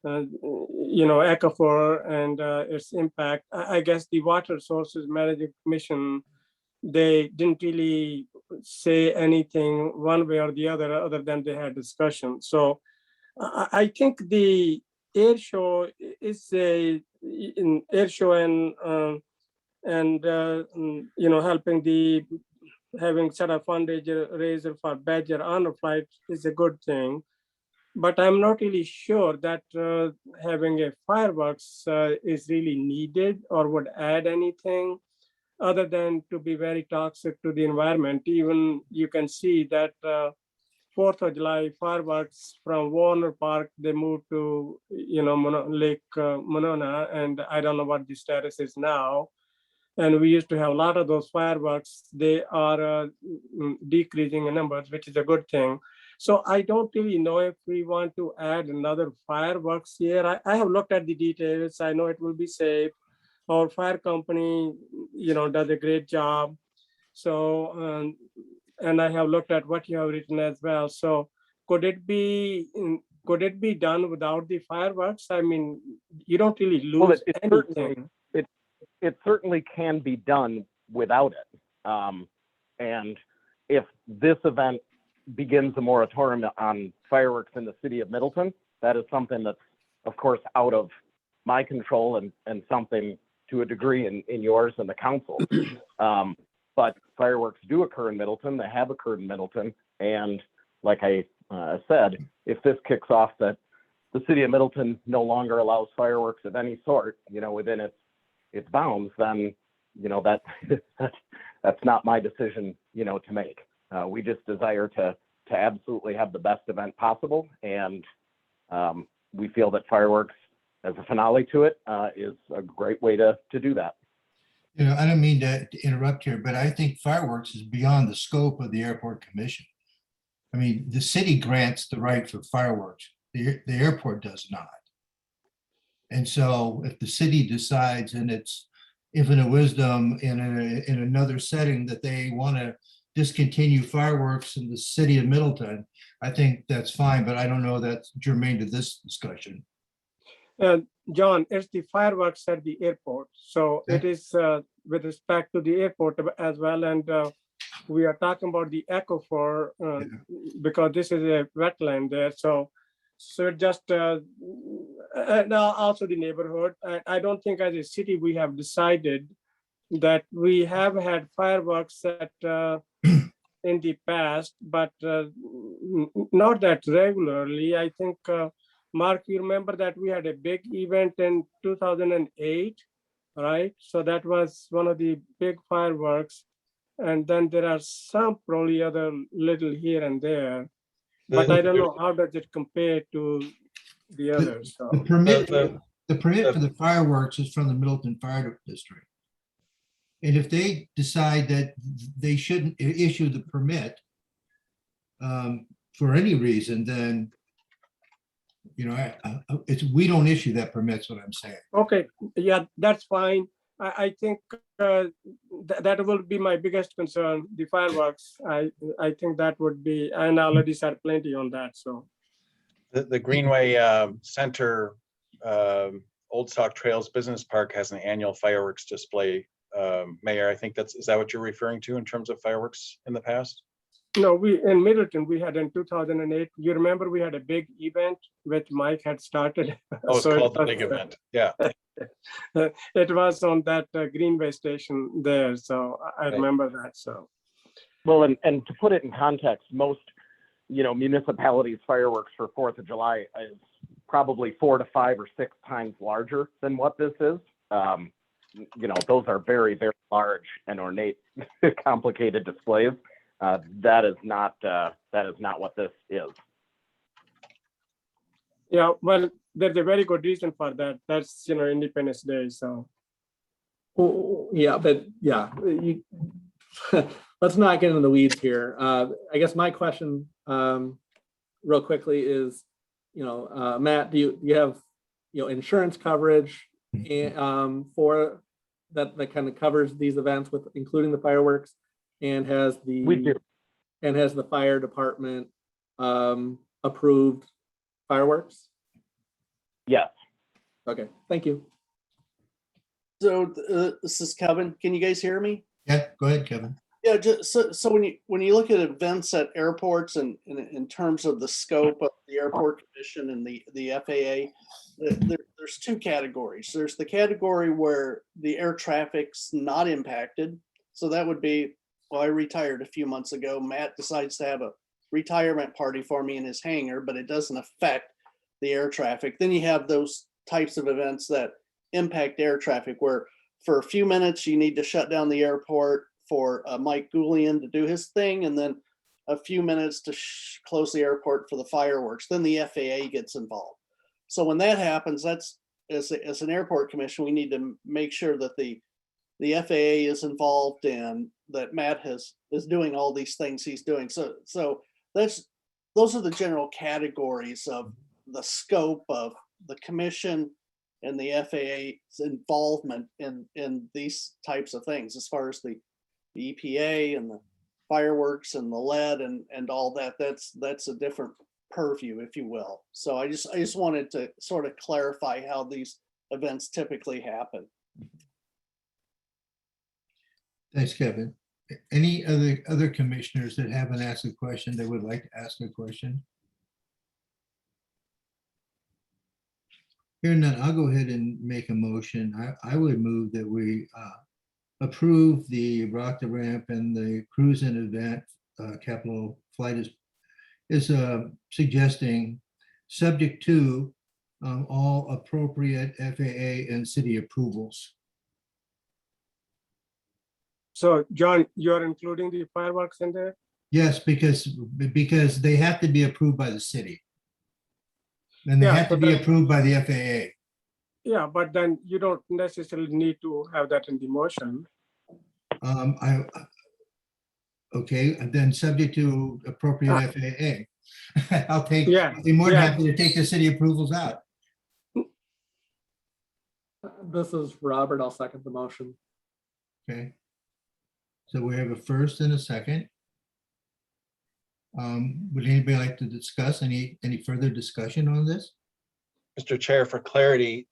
you know, aquifer and its impact. I guess the Water Sources Management Commission, they didn't really say anything one way or the other than they had discussion. So I think the air show is an air show and you know, helping the having set a fundraiser for Badger honor flight is a good thing. But I'm not really sure that having a fireworks is really needed or would add anything other than to be very toxic to the environment. Even you can see that 4th of July fireworks from Warner Park, they moved to, Lake Monona, and I don't know what the status is now. And we used to have a lot of those fireworks. They are decreasing in numbers, which is a good thing. So I don't really know if we want to add another fireworks here. I have looked at the details. I know it will be safe. Our fire company, does a great job. So, and I have looked at what you have written as well. So could it be done without the fireworks? I mean, you don't really lose Well, anything. It certainly can be done without it. And if this event begins a moratorium on fireworks in the city of Middleton, that is something that's, of course, out of my control and something to a degree in yours and the council. But fireworks do occur in Middleton. They have occurred in Middleton. And like I said, if this kicks off that the city of Middleton no longer allows fireworks of any sort, within its bounds, then, that's not my decision, to make. We just desire to absolutely have the best event possible. And we feel that fireworks as a finale to it is a great way to do that. I don't mean to interrupt here, but I think fireworks is beyond the scope of the airport commission. I mean, the city grants the right for fireworks. The airport does not. And so if the city decides in its infinite wisdom in another setting that they want to discontinue fireworks in the city of Middleton, I think that's fine, but I don't know that's germane to this discussion. John, it's the fireworks at the airport. So it is with respect to the airport as well. And we are talking about the aquifer because this is a wetland there. So just now also the neighborhood. I don't think as a city we have decided that we have had fireworks at in the past, but not that regularly. I think, Mark, you remember that we had a big event in 2008, right? So that was one of the big fireworks. And then there are some probably other little here and there, but I don't know how does it compare to the others. So. The permit for the fireworks is from the Middleton Fire District. And if they decide that they shouldn't issue the permit for any reason, then we don't issue that permit. That's what I'm saying. Okay, yeah, that's fine. I think that will be my biggest concern. The fireworks. I think that would be, and I already said plenty on that. So the Greenway Center Old Stock Trails Business Park has an annual fireworks display. Mayor, I think is that what you're referring to in terms of fireworks in the past? No, we in Middleton, we had in 2008. You remember we had a big event which Mike had started. Oh, it's called the big event. Yeah. It was on that Greenway station there. So I remember that. So. Well, and to put it in context, most, municipalities' fireworks for 4th of July is probably 4 to 5 or 6 times larger than what this is. Those are very, very large and ornate, complicated displays. That is not what this is. Yeah, well, there's a very good reason for that. That's Independence Day. So. Yeah, but yeah, let's not get into the weeds here. I guess my question, real quickly, is, Matt, do you have insurance coverage for that kind of covers these events with including the fireworks, and has the fire department approved fireworks? Yes. Okay, thank you. So this is Kevin. Can you guys hear me? Yeah, go ahead, Kevin. Yeah, just so when you look at events at airports and in terms of the scope of the airport commission and the FAA, there's 2 categories. There's the category where the air traffic's not impacted. So that would be well, I retired a few months ago. Matt decides to have a retirement party for me in his hangar, but it doesn't affect the air traffic. Then you have those types of events that impact air traffic where for a few minutes you need to shut down the airport for Mike Goulian to do his thing, and then a few minutes to close the airport for the fireworks. Then the FAA gets involved. So when that happens, that's as an airport commission, we need to make sure that the FAA is involved and that Matt is doing all these things he's doing. So those are the general categories of the scope of the commission and the FAA's involvement in these types of things, as far as the EPA and the fireworks and the lead and all that. That's a different purview, if you will. So I just wanted to sort of clarify how these events typically happen. Thanks, Kevin. Any other commissioners that haven't asked a question that would like to ask a question? Hearing none, I'll go ahead and make a motion. I would move that we approve the Rock the Ramp and the cruise-in event capital flight is suggesting, subject to all appropriate FAA and city approvals. So John, you're including the fireworks in there? Yes, because they have to be approved by the city. And they Yeah, have to but be then- approved by the FAA. Yeah, but then you don't necessarily need to have that in the motion. Okay, and then subject to appropriate FAA. I'll Yeah, be more than yeah. happy to take the city approvals out. This is Robert. I'll second the motion. Okay. So we have a first and a second. Would anybody like to discuss any further discussion on this? Mr. Chair, for clarity,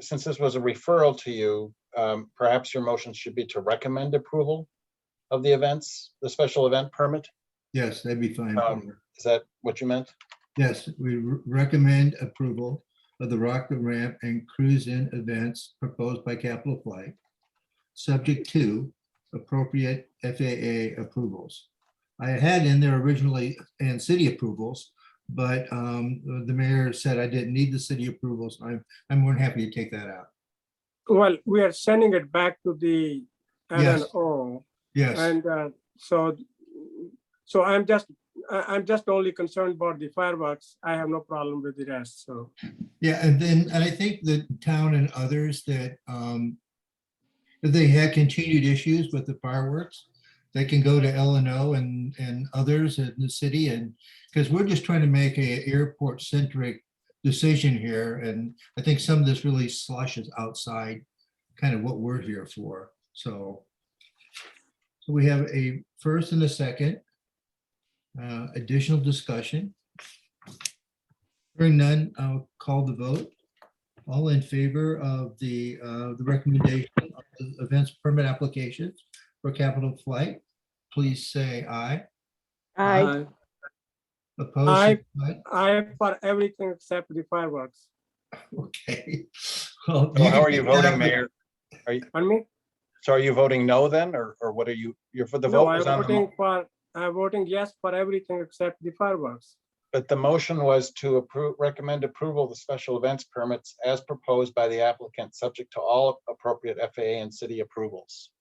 since this was a referral to you, perhaps your motion should be to recommend approval of the events, the special event permit? Yes, that'd be fine. Is that what you meant? Yes, we recommend approval of the Rock the Ramp and cruise-in events proposed by Capital Flight, subject to appropriate FAA approvals. I had in there originally and city approvals, but the mayor said I didn't need the city approvals. I'm more than happy to take that out. Well, we are sending it back to the Yes. LNO. Yes. And so I'm just only concerned about the fireworks. I have no problem with the rest, so. Yeah, and I think the town and others that if they had continued issues with the fireworks, they can go to LNO and others in the city, and because we're just trying to make a airport centric decision here, and I think some of this really slushes outside kind of what we're here for. So we have a first and a second. Additional discussion. Hearing none, I'll call the vote. All in favor of the recommendation of the events permit applications for Capital Flight, please say aye. Aye. Opposed? say aye. I for everything except the fireworks. Okay. Well, So how are can you take that voting, up. Mayor? Pardon me? So are you voting no then, or what are you, you're for the No, vote? was on the mo- I'm voting yes for everything except the fireworks. But the motion was to recommend approval of the special events permits as proposed by the applicant, subject to all appropriate FAA and city approvals.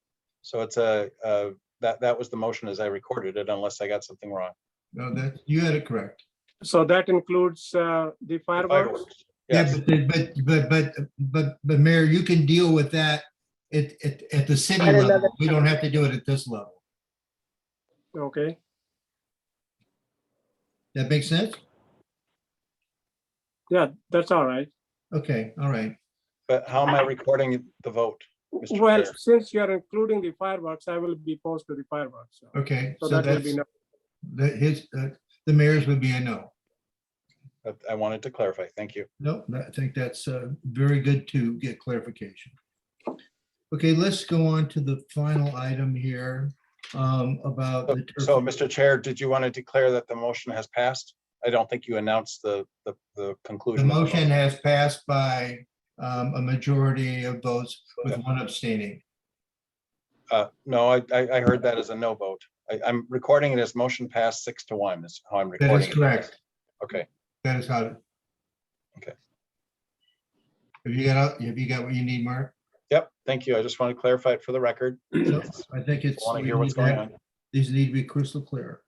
So it's that was the motion as I recorded it, unless I got something wrong. No, that you had it correct. So that includes the fireworks? Yes. Yeah, but Mayor, you can deal with that at the city level. We don't have to do it at this level. Okay. That makes sense? Yeah, that's all right. Okay, all right. But how am I recording the vote, Mr. Well, Chair? since you're including the fireworks, I will be opposed to the fireworks. So. Okay, So so that will be that's, no. the mayor's would be a no. But I wanted to clarify. Thank you. No, I think that's very good to get clarification. Okay, let's go on to the final item here about the. So, Mr. Chair, did you want to declare that the motion has passed? I don't think you announced the The conclusion. motion has passed by a majority of votes with one abstaining. No, I heard that as a no vote. I'm recording it as motion passed 6-1 is how I'm That recording is it. correct. Okay, That is how. Okay. Have you got what you need, Mark? yep, thank you. I just want to clarify it for the record. So I think it's. Want to we hear what's need going that. on. These need to be crystal clear.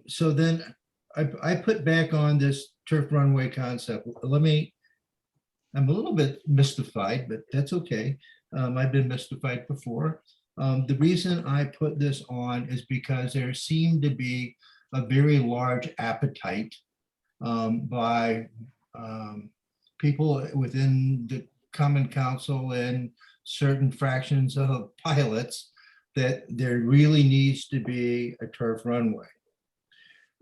So then I put back on this turf runway concept. I'm a little bit mystified, but that's okay. I've been mystified before. The reason I put this on is because there seemed to be a very large appetite by people within the Common Council and certain fractions of pilots that there really needs to be a turf runway.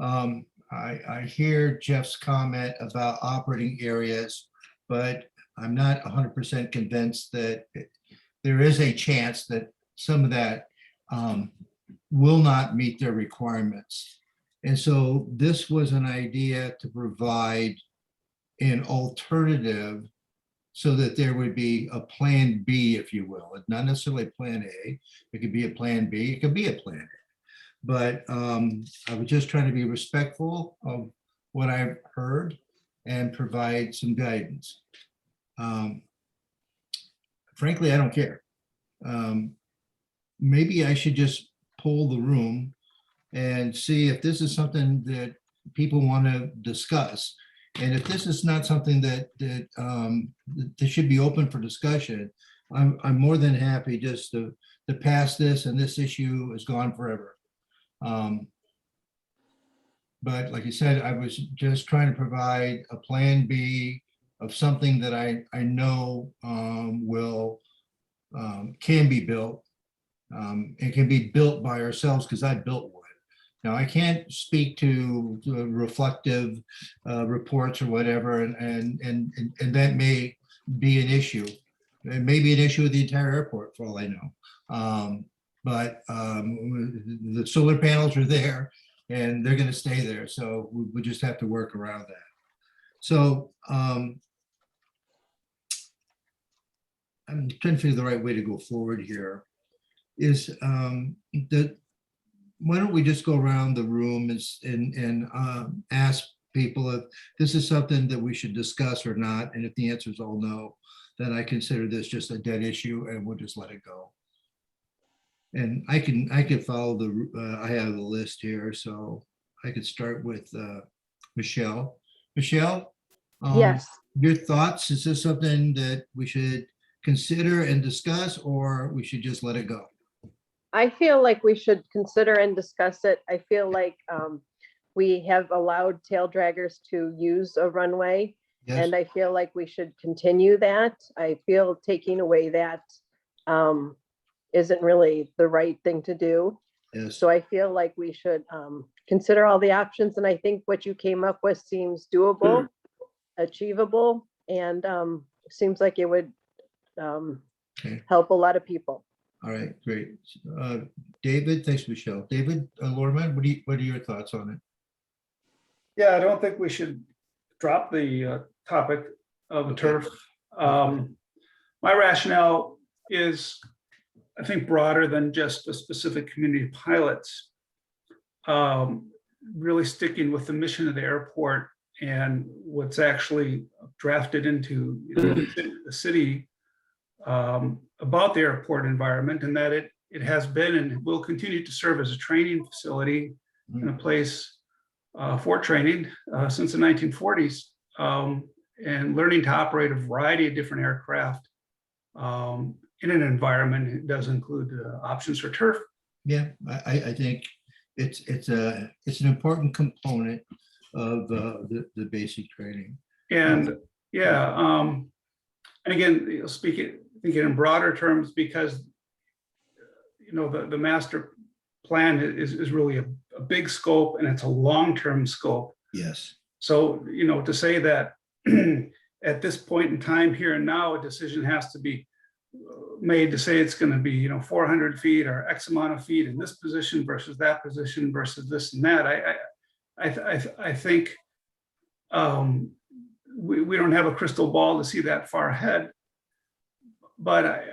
I hear Jeff's comment about operating areas, but I'm not 100% convinced that there is a chance that some of that will not meet their requirements. And so this was an idea to provide an alternative so that there would be a plan B, if you will. It's not necessarily plan A. It could be a plan B. It could be a plan A. But I was just trying to be respectful of what I've heard and provide some guidance. Frankly, I don't care. Maybe I should just poll the room and see if this is something that people want to discuss. And if this is not something that should be open for discussion, I'm more than happy just to pass this, and this issue is gone forever. But like I said, I was just trying to provide a plan B of something that I know can be built. It can be built by ourselves because I built one. Now, I can't speak to reflective reports or whatever, and that may be an issue. It may be an issue with the entire airport, for all I know. But the solar panels are there, and they're going to stay there. So we just have to work around that. So I'm trying to figure the right way to go forward here. Is that why don't we just go around the room and ask people if this is something that we should discuss or not, and if the answer is all no, then I consider this just a dead issue and we'll just let it go. And I can follow I have the list here, so I could start with Michelle. Michelle, Yes. Your thoughts? Is this something that we should consider and discuss, or we should just let it go? I feel like we should consider and discuss it. I feel like we have allowed tail draggers to use a runway, Yes. and I feel like we should continue that. I feel taking away that isn't really the right thing to do. Yes. So I feel like we should consider all the options, and I think what you came up with seems doable, achievable, and seems like it would Okay. help a lot of people. All right, great. David, thanks, Michelle. David Lorman, what are your thoughts on it? Yeah, I don't think we should drop the topic of turf. My rationale is, I think, broader than just a specific community of pilots. Really sticking with the mission of the airport and what's actually drafted into the city about the airport environment, and that it has been and will continue to serve as a training facility and a place for training since the 1940s, and learning to operate a variety of different aircraft in an environment. It does include options for turf. Yeah, I think it's an important component of the basic training. And and again, thinking in broader terms, because the master plan is really a big scope, and it's a long-term scope. Yes. So to say that at this point in time, here and now, a decision has to be made to say it's going to be 400 feet or X amount of feet in this position versus that position versus this and that. I think we don't have a crystal ball to see that far ahead, but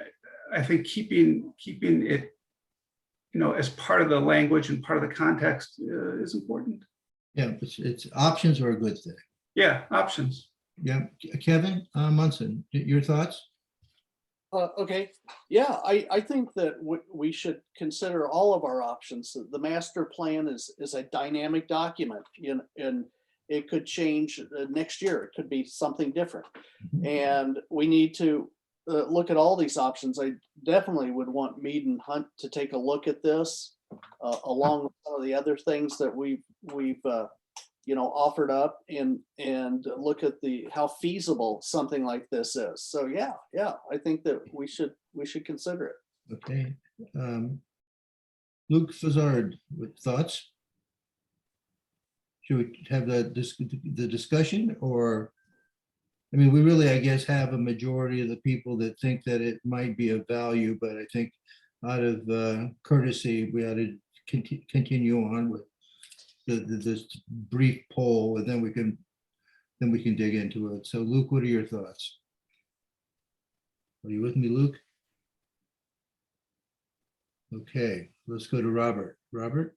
I think keeping it as part of the language and part of the context is important. Yeah, it's options are a good thing. Yeah, options. Yeah, Kevin Munson, your thoughts? Okay, yeah, I think that we should consider all of our options. The master plan is a dynamic document, and it could change next year. It could be something different. And we need to look at all these options. I definitely would want Mead and Hunt to take a look at this, along with some of the other things that we've offered up, and look at how feasible something like this is. So yeah, I think that we should consider it. Okay. Luke Fazard with thoughts? Should we have the discussion, or, I mean, we really, I guess, have a majority of the people that think that it might be of value, but I think out of courtesy, we ought to continue on with this brief poll, and then we can dig into it. So Luke, what are your thoughts? Are you with me, Luke? Okay, let's go to Robert. Robert,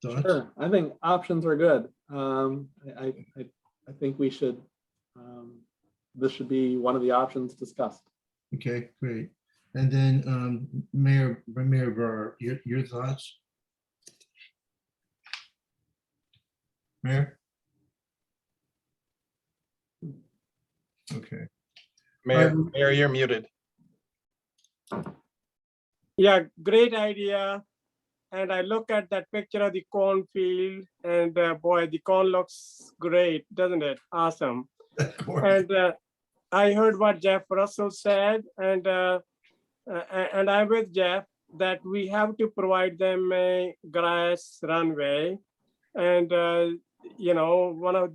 thoughts? Sure, I think options are good. I think we should, this should be one of the options discussed. Okay, great. And then Mayor Burr, your thoughts? Mayor? Okay. Mayor, you're muted. Yeah, great idea. And I look at that picture of the cornfield, and boy, the corn looks great, doesn't it? Awesome. And I heard what Jeff Russell said, and I'm with Jeff that we have to provide them a grass runway. And one of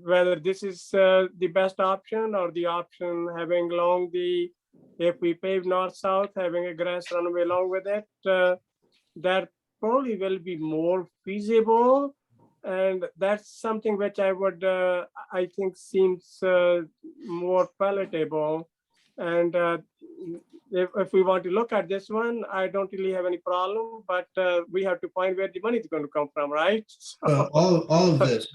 whether this is the best option, or the option having along if we pave north-south, having a grass runway along with it, that probably will be more feasible. And that's something which I think seems more palatable. And if we want to look at this one, I don't really have any problem, but we have to find where the money is going to come from, right? So, all of this.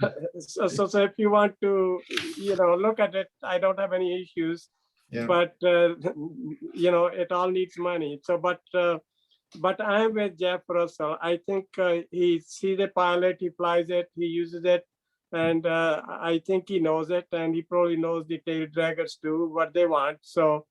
So if you want to, look at it, I don't have any issues. Yeah. But it all needs money. So, but I'm with Jeff Russell. I think he sees the pilot, he flies it, he uses it, and I think he knows it, and he probably knows the tail draggers too, what they want. So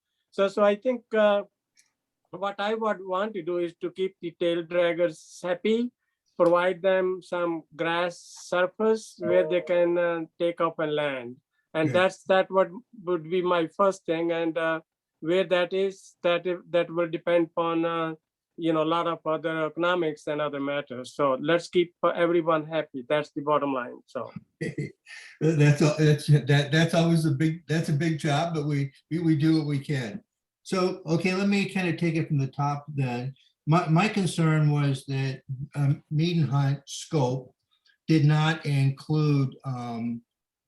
I think what I would want to do is to keep the tail draggers happy, provide them some grass surface where they can take off and land. And that would be my first thing. And where that is, that will depend upon a lot of other economics and other matters. So let's keep everyone happy. That's the bottom line. So that's always a big job, but we do what we can. So okay, let me kind of take it from the top then. My concern was that Mead and Hunt scope did not include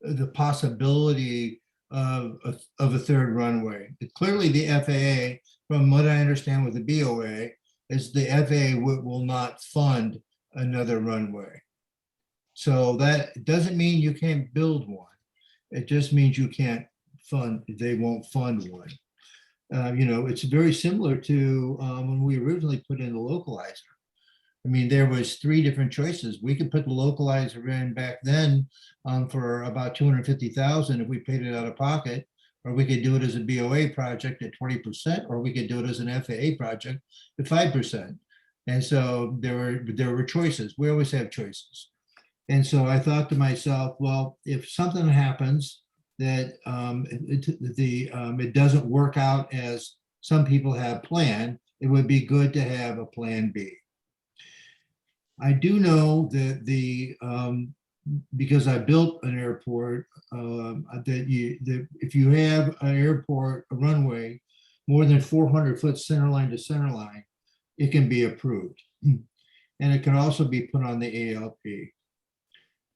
the possibility of a third runway. Clearly, the FAA, from what I understand with the BOA, is the FAA will not fund another runway. So that doesn't mean you can't build one. It just means you can't they won't fund one. It's very similar to when we originally put in the localizer. I mean, there was 3 different choices. We could put the localizer in back then for about $250,000 if we paid it out of pocket, or we could do it as a BOA project at 20%, or we could do it as an FAA project at 5%. And so there were choices. We always have choices. And so I thought to myself, well, if something happens that it doesn't work out as some people have planned, it would be good to have a plan B. I do know that because I built an airport, that if you have an airport, a runway, more than 400-foot center line to center line, it can be approved. And it can also be put on the ALP.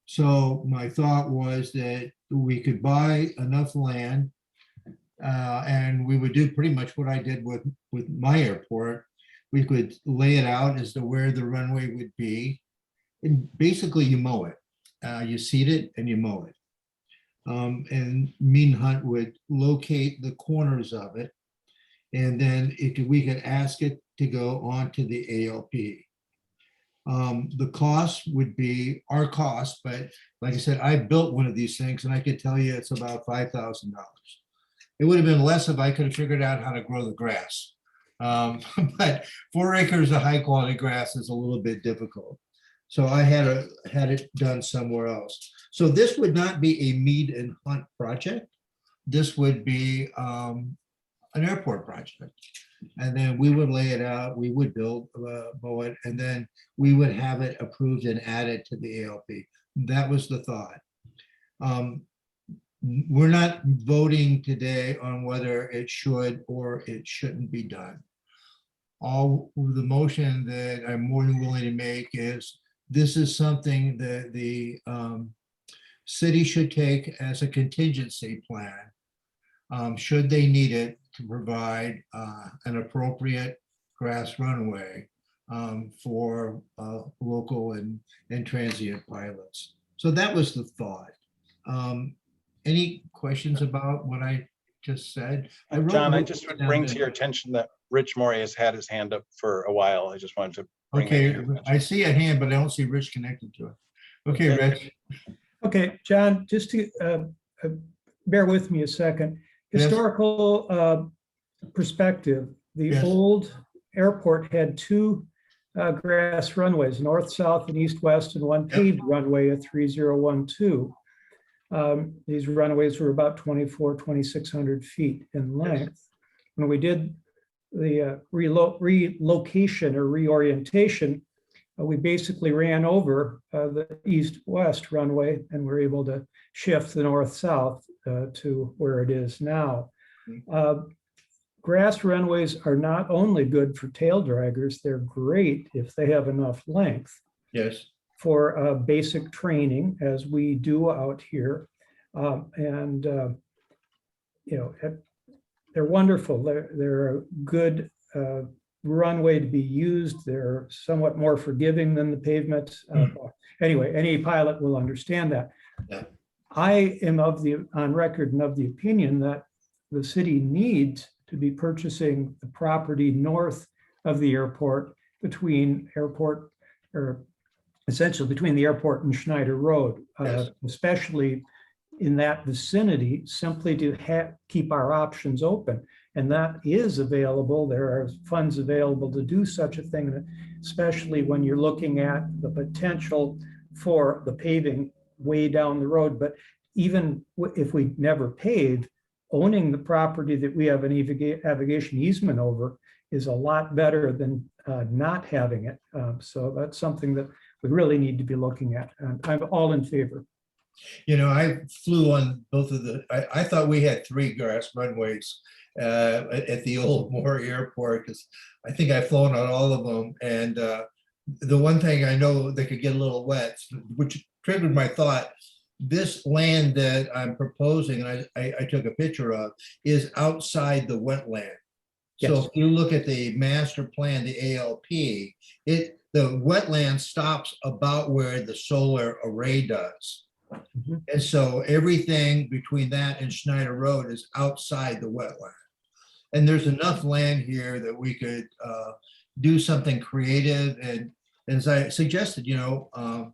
So my thought was that we could buy enough land and we would do pretty much what I did with my airport. we could lay it out as to where the runway would be. And basically you mow it. You seed it and you mow it. And Mead Hunt would locate the corners of it. And then we could ask it to go onto the ALP. The cost would be our cost, but like I said, I built one of these things and I could tell you it's about $5,000. It would have been less if I could have figured out how to grow the grass. But 4 acres of high quality grass is a little bit difficult. So I had it done somewhere else. So this would not be a Mead and Hunt project. This would be an airport project. And then we would lay it out, we would build, mow it, and then we would have it approved and added to the ALP. That was the thought. We're not voting today on whether it should or it shouldn't be done. All the motion that I'm more than willing to make is this is something that the city should take as a contingency plan. Should they need it to provide an appropriate grass runway for local and transient pilots. So that was the thought. Any questions about what I just said? John, I just would bring to your attention that Rich Morey has had his hand up for a while. I just wanted to bring that to your attention. I see a hand, but I don't see Rich connected to it. Okay, Rich. Okay, John, just to bear with me a second. Historical perspective, the old airport had 2 grass runways, north, south, and east, west, and 1 paved runway at 3012. These runways were about 2,600 feet in length. When we did the relocation or reorientation, we basically ran over the east-west runway and were able to shift the north-south to where it is now. Grass runways are not only good for tail draggers, they're great if they have enough length. Yes. For basic training, as we do out here. You know, they're wonderful. They're a good runway to be used. They're somewhat more forgiving than the pavement. Anyway, any pilot will understand that. Yeah. I am on record and of the opinion that the city needs to be purchasing the property north of the airport between airport, or essentially between the airport and Schneider Road, especially in that vicinity, simply to keep our options open. And that is available. There are funds available to do such a thing, especially when you're looking at the potential for the paving way down the road. But even if we never pave, owning the property that we have an navigation easement over is a lot better than not having it. So that's something that we really need to be looking at. And I'm all in favor. You know, I flew on both of I thought we had 3 grass runways at the old Moore Airport, because I think I've flown on all of them. And the one thing I know they could get a little wet, which triggered my thought, this land that I'm proposing, and I took a picture of, is outside the wetland. So if you look at the master plan, the ALP, the wetland stops about where the solar array does. And so everything between that and Schneider Road is outside the wetland. And there's enough land here that we could do something creative. And as I suggested, you know,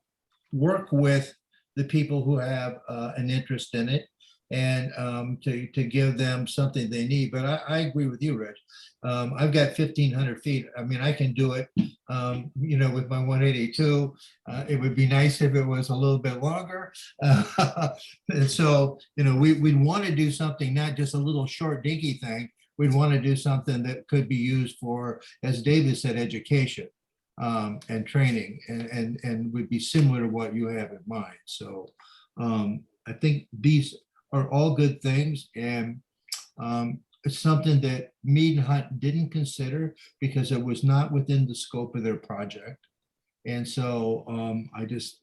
work with the people who have an interest in it, and to give them something they need. But I agree with you, Rich. I've got 1,500 feet. I mean, I can do it, you know, with my 182. It would be nice if it was a little bit longer. And so, you know, we'd want to do something, not just a little short dinky thing. We'd want to do something that could be used for, as David said, education and training, and would be similar to what you have in mind. So I think these are all good things, and it's something that Mead and Hunt didn't consider because it was not within the scope of their project. And so I just,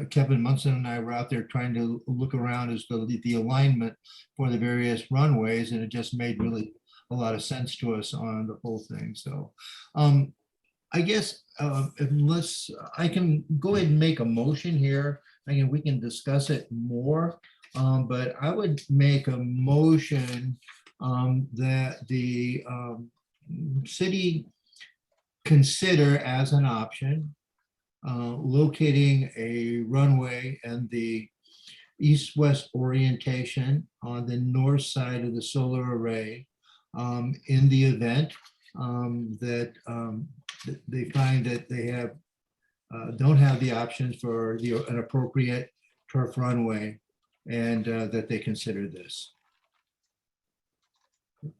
Kevin Munson and I were out there trying to look around as the alignment for the various runways, and it just made really a lot of sense to us on the whole thing. So I guess unless I can go ahead and make a motion here, we can discuss it more. But I would make a motion that the city consider as an option locating a runway and the east-west orientation on the north side of the solar array in the event that they find that they have don't have the options for an appropriate turf runway, and that they consider this.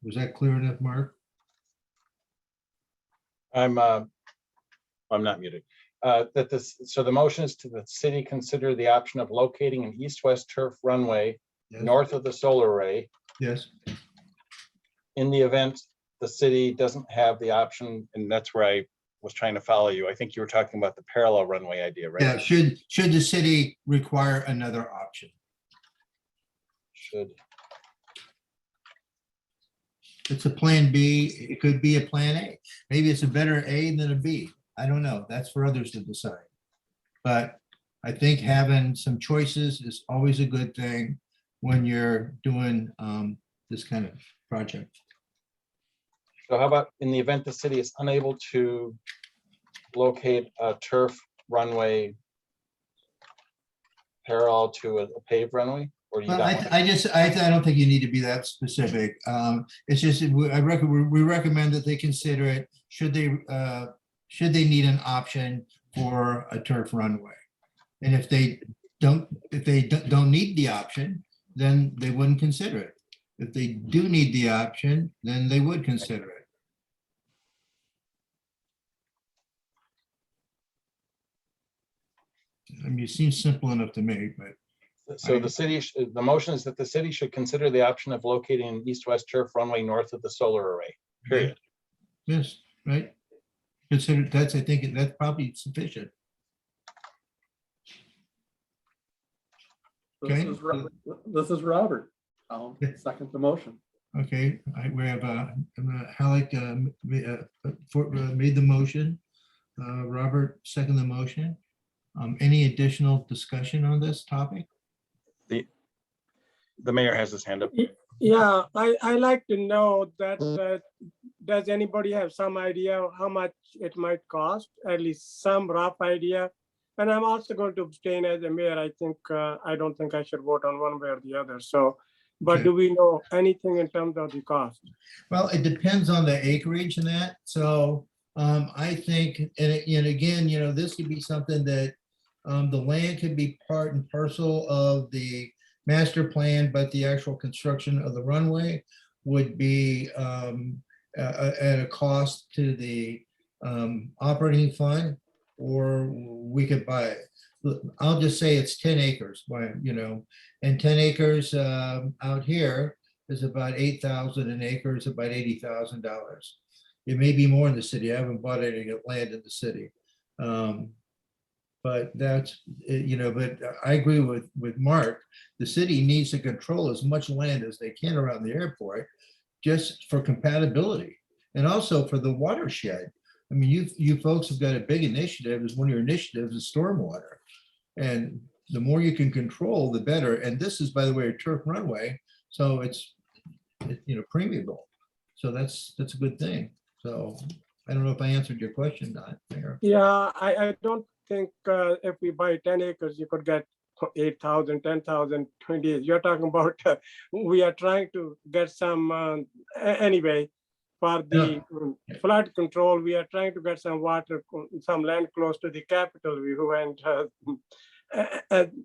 Was that clear enough, Mark? I'm not muted. So the motion is to the city consider the option of locating an east-west turf runway Yes. north of the solar array Yes. in the event the city doesn't have the option, and that's where I was trying to follow you. I think you were talking about the parallel runway idea, right? Yeah, should the city require another option? Should. It's a plan B, it could be a plan A. Maybe it's a better A than a B. I don't know. That's for others to decide. But I think having some choices is always a good thing when you're doing this kind of project. So how about in the event the city is unable to locate a turf runway parallel to a paved runway? Or do you Well, not want to- I don't think you need to be that specific. It's just, we recommend that they consider it, should they need an option for a turf runway. And if they don't need the option, then they wouldn't consider it. If they do need the option, then they would consider it. I mean, it seems simple enough to me, but. So the motion is that the city should consider the option of locating an east-west turf runway north of the solar array, period. Yes, right. Consider, I think that's probably sufficient. Okay. This is Robert. I'll second the motion. Okay, we have Halleck made the motion. Robert seconded the motion. Any additional discussion on this topic? The mayor has his hand up. Yeah, I like to know that, does anybody have some idea of how much it might cost? At least some rough idea. And I'm also going to abstain as a mayor. I don't think I should vote on one way or the other. So, but Okay. do we know anything in terms of the cost? Well, it depends on the acreage and that. So I think, and again, this could be something that the land could be part and parcel of the master plan, but the actual construction of the runway would be at a cost to the operating fund, or we could buy it. I'll just say it's 10 acres, and 10 acres out here is about 8,000 an acre, is about $80,000. It may be more in the city. I haven't bought any land in the city. But that's, but I agree with Mark. The city needs to control as much land as they can around the airport, just for compatibility and also for the watershed. I mean, you folks have got a big initiative. One of your initiatives is stormwater. And the more you can control, the better. And this is, by the way, a turf runway. So it's permeable. So that's a good thing. So I don't know if I answered your question, Mayor. Yeah, I don't think if we buy 10 acres, you could get 8,000, 10,000, 20. You're talking about, we are trying to get some, anyway, for the flood control, we are trying to get some water, some land close to the Capitol view, and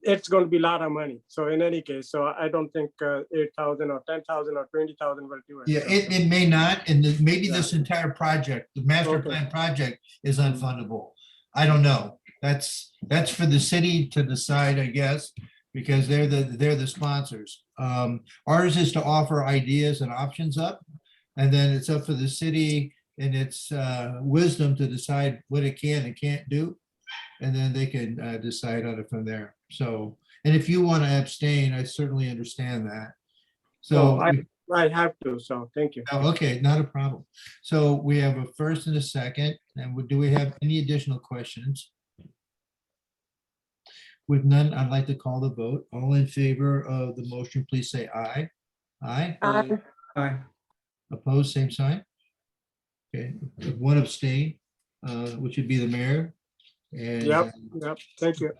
it's going to be a lot of money. So in any case, so I don't think 8,000 or 10,000 or 20,000 will do it. Yeah, So, it may not, and maybe this entire project, the master Okay. plan project, is unfundable. I don't know. That's for the city to decide, I guess, because they're the sponsors. Ours is to offer ideas and options up, and then it's up for the city and its wisdom to decide what it can and can't do, and then they can decide on it from there. So, and if you want to abstain, I certainly understand that. So, I have to, so thank you. Oh, okay, not a problem. So we have a first and a second, and do we have any additional questions? With none, I'd like to call the vote. All in favor of the motion, please say aye. Aye. Aye. Opposed, same sign. Okay, one abstain, which would be the mayor. And Yep, thank you.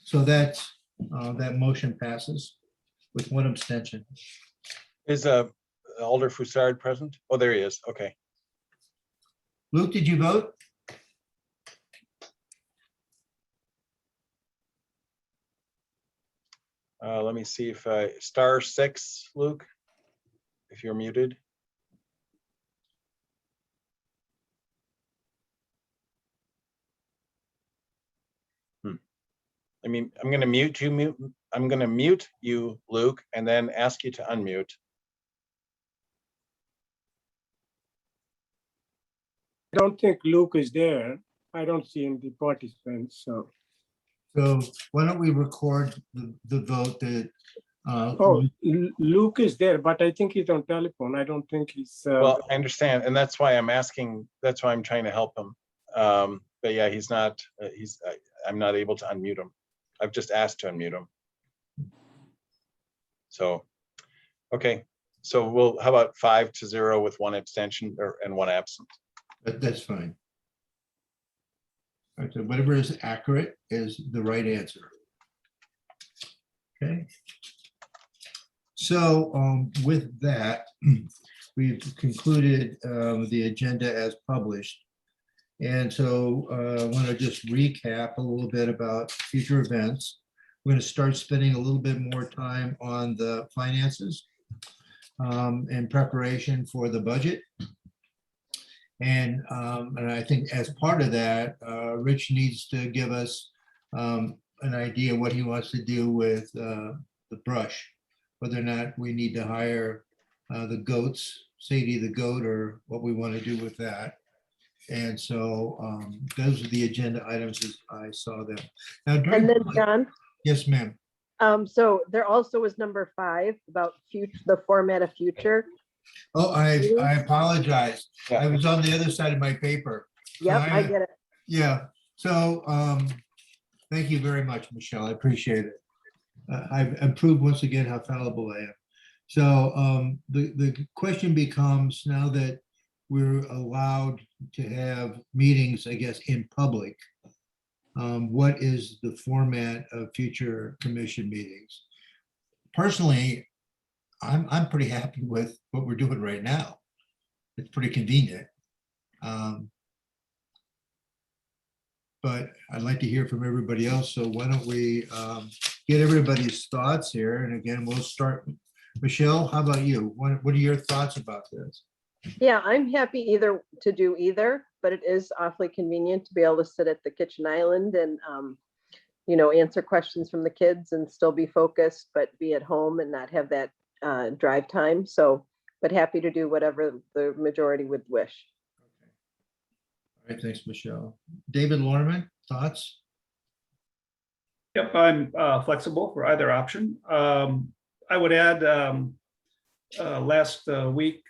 so that motion passes with one abstention. Is Alder Foussard present? Oh, there he is. Okay. Luke, did you vote? Let me see if *6, Luke, if you're muted. I mean, I'm going to mute you. I'm going to mute you, Luke, and then ask you to unmute. I don't think Luke is there. I don't see him, the participants, so. So why don't we record the vote that Oh, Luke is there, but I think he's on telephone. I don't think he's. Well, I understand, and that's why I'm asking. That's why I'm trying to help him. But yeah, he's not. I'm not able to unmute him. I've just asked to unmute him. So, okay. So how about 5-0 with one abstention and one absent? That's fine. All right, so whatever is accurate is the right answer. Okay. So with that, we've concluded the agenda as published. And so I want to just recap a little bit about future events. We're going to start spending a little bit more time on the finances in preparation for the budget. And I think as part of that, Rich needs to give us an idea what he wants to do with the brush, whether or not we need to hire the goats, Sadie the goat, or what we want to do with that. And so those are the agenda items as I saw them. Now, And then John, yes, ma'am. so there also was number 5 about the format of future. Oh, I apologize. I was on the other side of my paper. Yep, I get it. Yeah. So thank you very much, Michelle. I appreciate it. I've improved once again how fallible I am. So the question becomes, now that we're allowed to have meetings, I guess, in public, what is the format of future commission meetings? Personally, I'm pretty happy with what we're doing right now. It's pretty convenient. But I'd like to hear from everybody else. So why don't we get everybody's thoughts here? And again, we'll start. Michelle, how about you? What are your thoughts about this? Yeah, I'm happy to do either, but it is awfully convenient to be able to sit at the kitchen island and, answer questions from the kids and still be focused, but be at home and not have that drive time. So, but happy to do whatever the majority would wish. All right, thanks, Michelle. David Lorman, thoughts? Yep, I'm flexible for either option. I would add last week,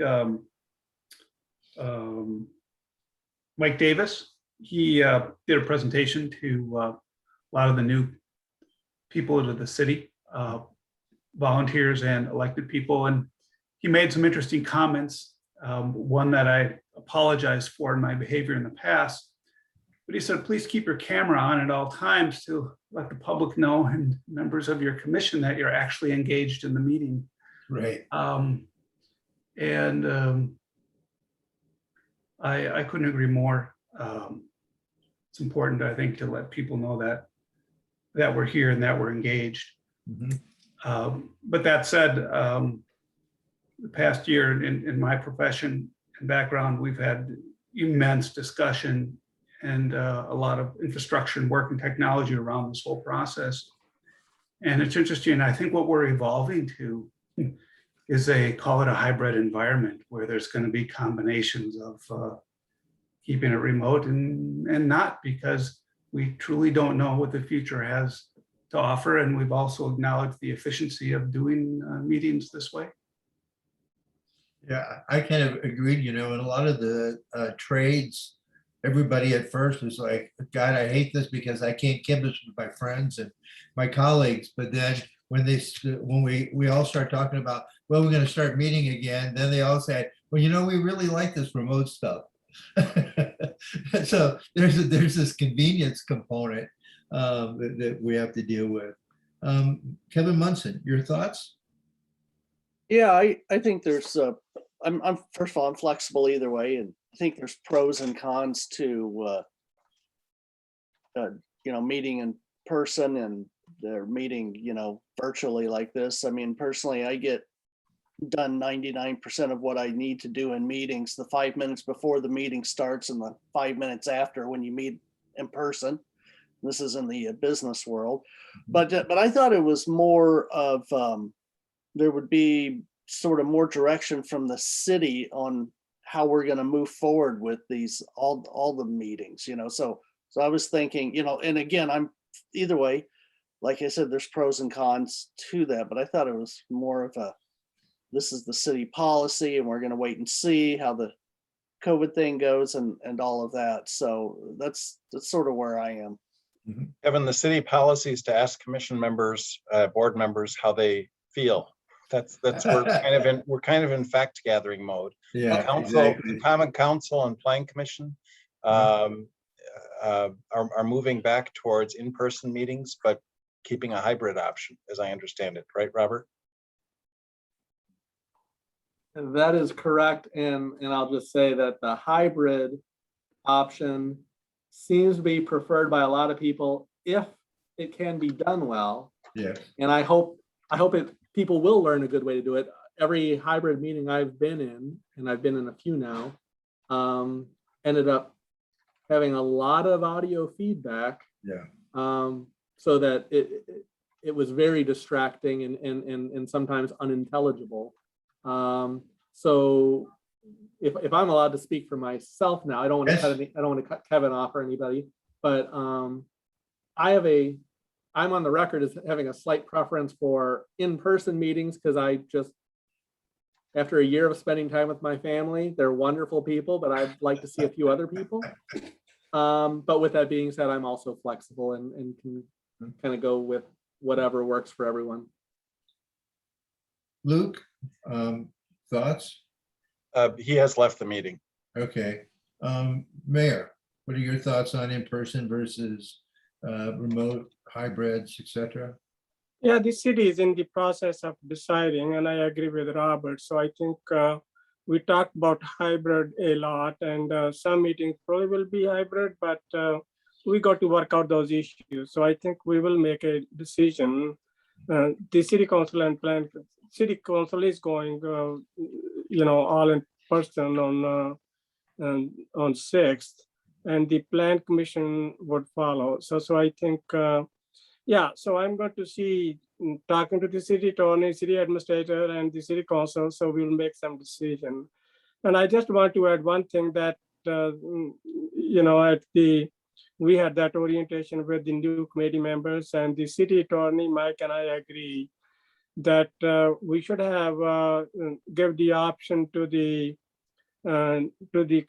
Mike Davis, he did a presentation to a lot of the new people into the city, volunteers and elected people, and he made some interesting comments. One that I apologize for in my behavior in the past, but he said, please keep your camera on at all times to let the public know and members of your commission that you're actually engaged in the meeting. Right. I couldn't agree more. It's important, I think, to let people know that we're here and that we're engaged. Mm-hmm. But that said, the past year in my profession and background, we've had immense discussion and a lot of infrastructure and work and technology around this whole process. And it's interesting. I think what we're evolving to is call it a hybrid environment where there's going to be combinations of keeping it remote and not, because we truly don't know what the future has to offer. And we've also acknowledged the efficiency of doing meetings this way. Yeah, I kind of agreed, in a lot of the trades, everybody at first was like, God, I hate this because I can't give this with my friends and my colleagues. But then when we all start talking about, well, we're going to start meeting again, then they all say, well, we really like this remote stuff. So there's this convenience component that we have to deal with. Kevin Munson, your thoughts? Yeah, I think there's I'm first of all, I'm flexible either way, and I think there's pros and cons to meeting in person and they're meeting virtually like this. I mean, personally, I get done 99% of what I need to do in meetings the 5 minutes before the meeting starts and the 5 minutes after when you meet in person. This is in the business world, but I thought it was more of there would be sort of more direction from the city on how we're going to move forward with these all the meetings. So I was thinking, and again, I'm either way. Like I said, there's pros and cons to that, but I thought it was more of this is the city policy, and we're going to wait and see how the COVID thing goes and all of that. So that's sort of where I am. Kevin, the city policy is to ask commission members, board members, how they feel. That's we're kind of in fact gathering mode. Yeah, the council, exactly. the Common Council and Plan Commission are moving back towards in-person meetings, but keeping a hybrid option, as I understand it, right, Robert? That is correct, and I'll just say that the hybrid option seems to be preferred by a lot of people if it can be done well. Yeah. And I hope people will learn a good way to do it. Every hybrid meeting I've been in, and I've been in a few now, ended up having a lot of audio feedback. Yeah. So that it was very distracting and sometimes unintelligible. So if I'm allowed to speak for myself now, I don't want to cut Kevin off or anybody, but I'm on the record as having a slight preference for in-person meetings because I just, after a year of spending time with my family, they're wonderful people, but I'd like to see a few other people. But with that being said, I'm also flexible and can kind of go with whatever works for everyone. Luke, thoughts? He has left the meeting. Okay. Mayor, what are your thoughts on in-person versus remote, hybrids, etc.? Yeah, the city is in the process of deciding, and I agree with Robert. So I think we talked about hybrid a lot, and some meetings probably will be hybrid, but we got to work out those issues. So I think we will make a decision. The city council and city council is going, all in person on 6th, and the plan commission would follow. So I think, so I'm going to see, talking to the city attorney, city administrator, and the city council, so we'll make some decision. And I just want to add one thing that, we had that orientation with the new committee members, and the city attorney, Mike, and I agree that we should have give the option to the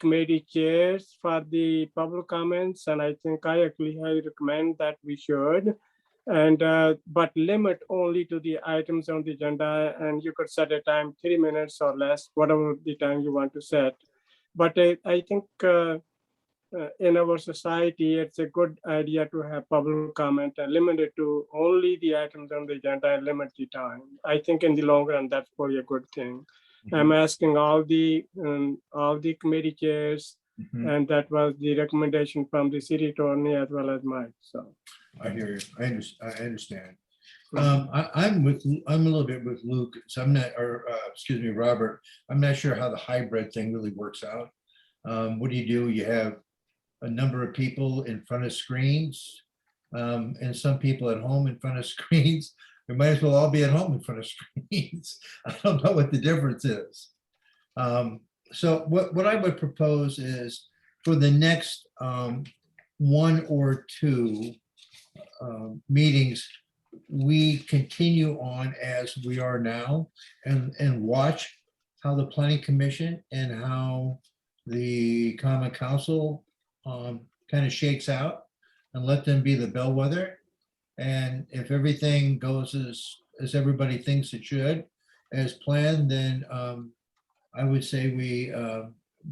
committee chairs for the public comments, and I think I actually recommend that we should, and but limit only to the items on the agenda, and you could set a time 3 minutes or less, whatever the time you want to set. But I think in our society, it's a good idea to have public comment and limit it to only the items on the agenda and limit the time. I think in the long run, that's probably a good thing. I'm asking all the committee chairs, and that was the recommendation from the city attorney as well as Mike. So I hear you. I understand. I'm a little bit with Luke. So I'm not, or excuse me, Robert. I'm not sure how the hybrid thing really works out. What do? You have a number of people in front of screens, and some people at home in front of screens. We might as well all be at home in front of screens. I don't know what the difference is. So what I would propose is for the next 1 or 2 meetings, we continue on as we are now and watch how the planning commission and how the common council kind of shakes out, and let them be the bellwether. And if everything goes as everybody thinks it should, as planned, then I would say we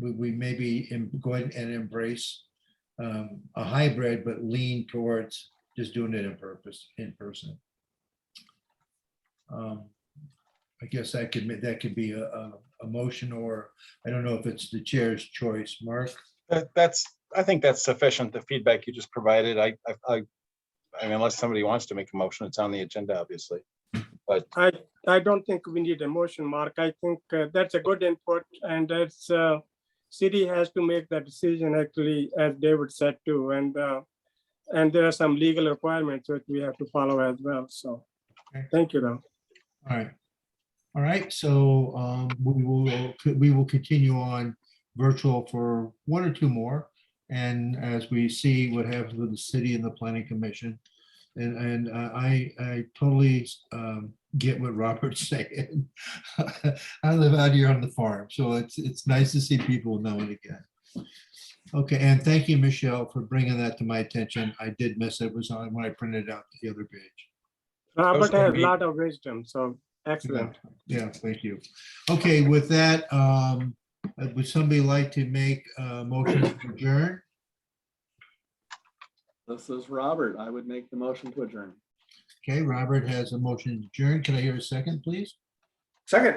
maybe go ahead and embrace a hybrid, but lean towards just doing it in person. I guess that could be a motion, or I don't know if it's the chair's choice. Mark? I think that's sufficient, the feedback you just provided. I mean, unless somebody wants to make a motion, it's on the agenda, obviously. But I don't think we need a motion, Mark. I think that's a good input, and that's city has to make that decision, actually, as David said too, and there are some legal requirements that we have to follow as well. So, thank you, though. All right. So we will continue on virtual for one or two more, and as we see what happens with the city and the planning commission. And I totally get what Robert's saying. I live out here on the farm, so it's nice to see people now and again. Okay, and thank you, Michelle, for bringing that to my attention. I did miss it. It was on when I printed out the other page. Robert has a lot of wisdom, so excellent. Yeah, thank you. Okay, with that, would somebody like to make a motion to adjourn? This is Robert. I would make the motion to adjourn. Okay, Robert has a motion to adjourn. Can I hear a second, please? Second.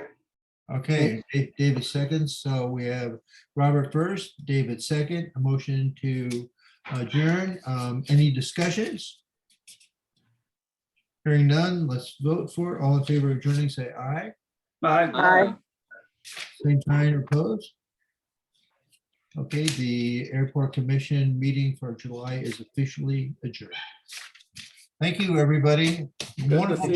Okay, David seconds. So we have Robert first, David second, a motion to adjourn. Any discussions? Hearing none, let's vote for it. All in favor of adjourning, say aye. Aye. Aye. Same sign or opposed? Okay, the Airport Commission meeting for July is officially adjourned. Thank you, everybody. Good to Wonderful see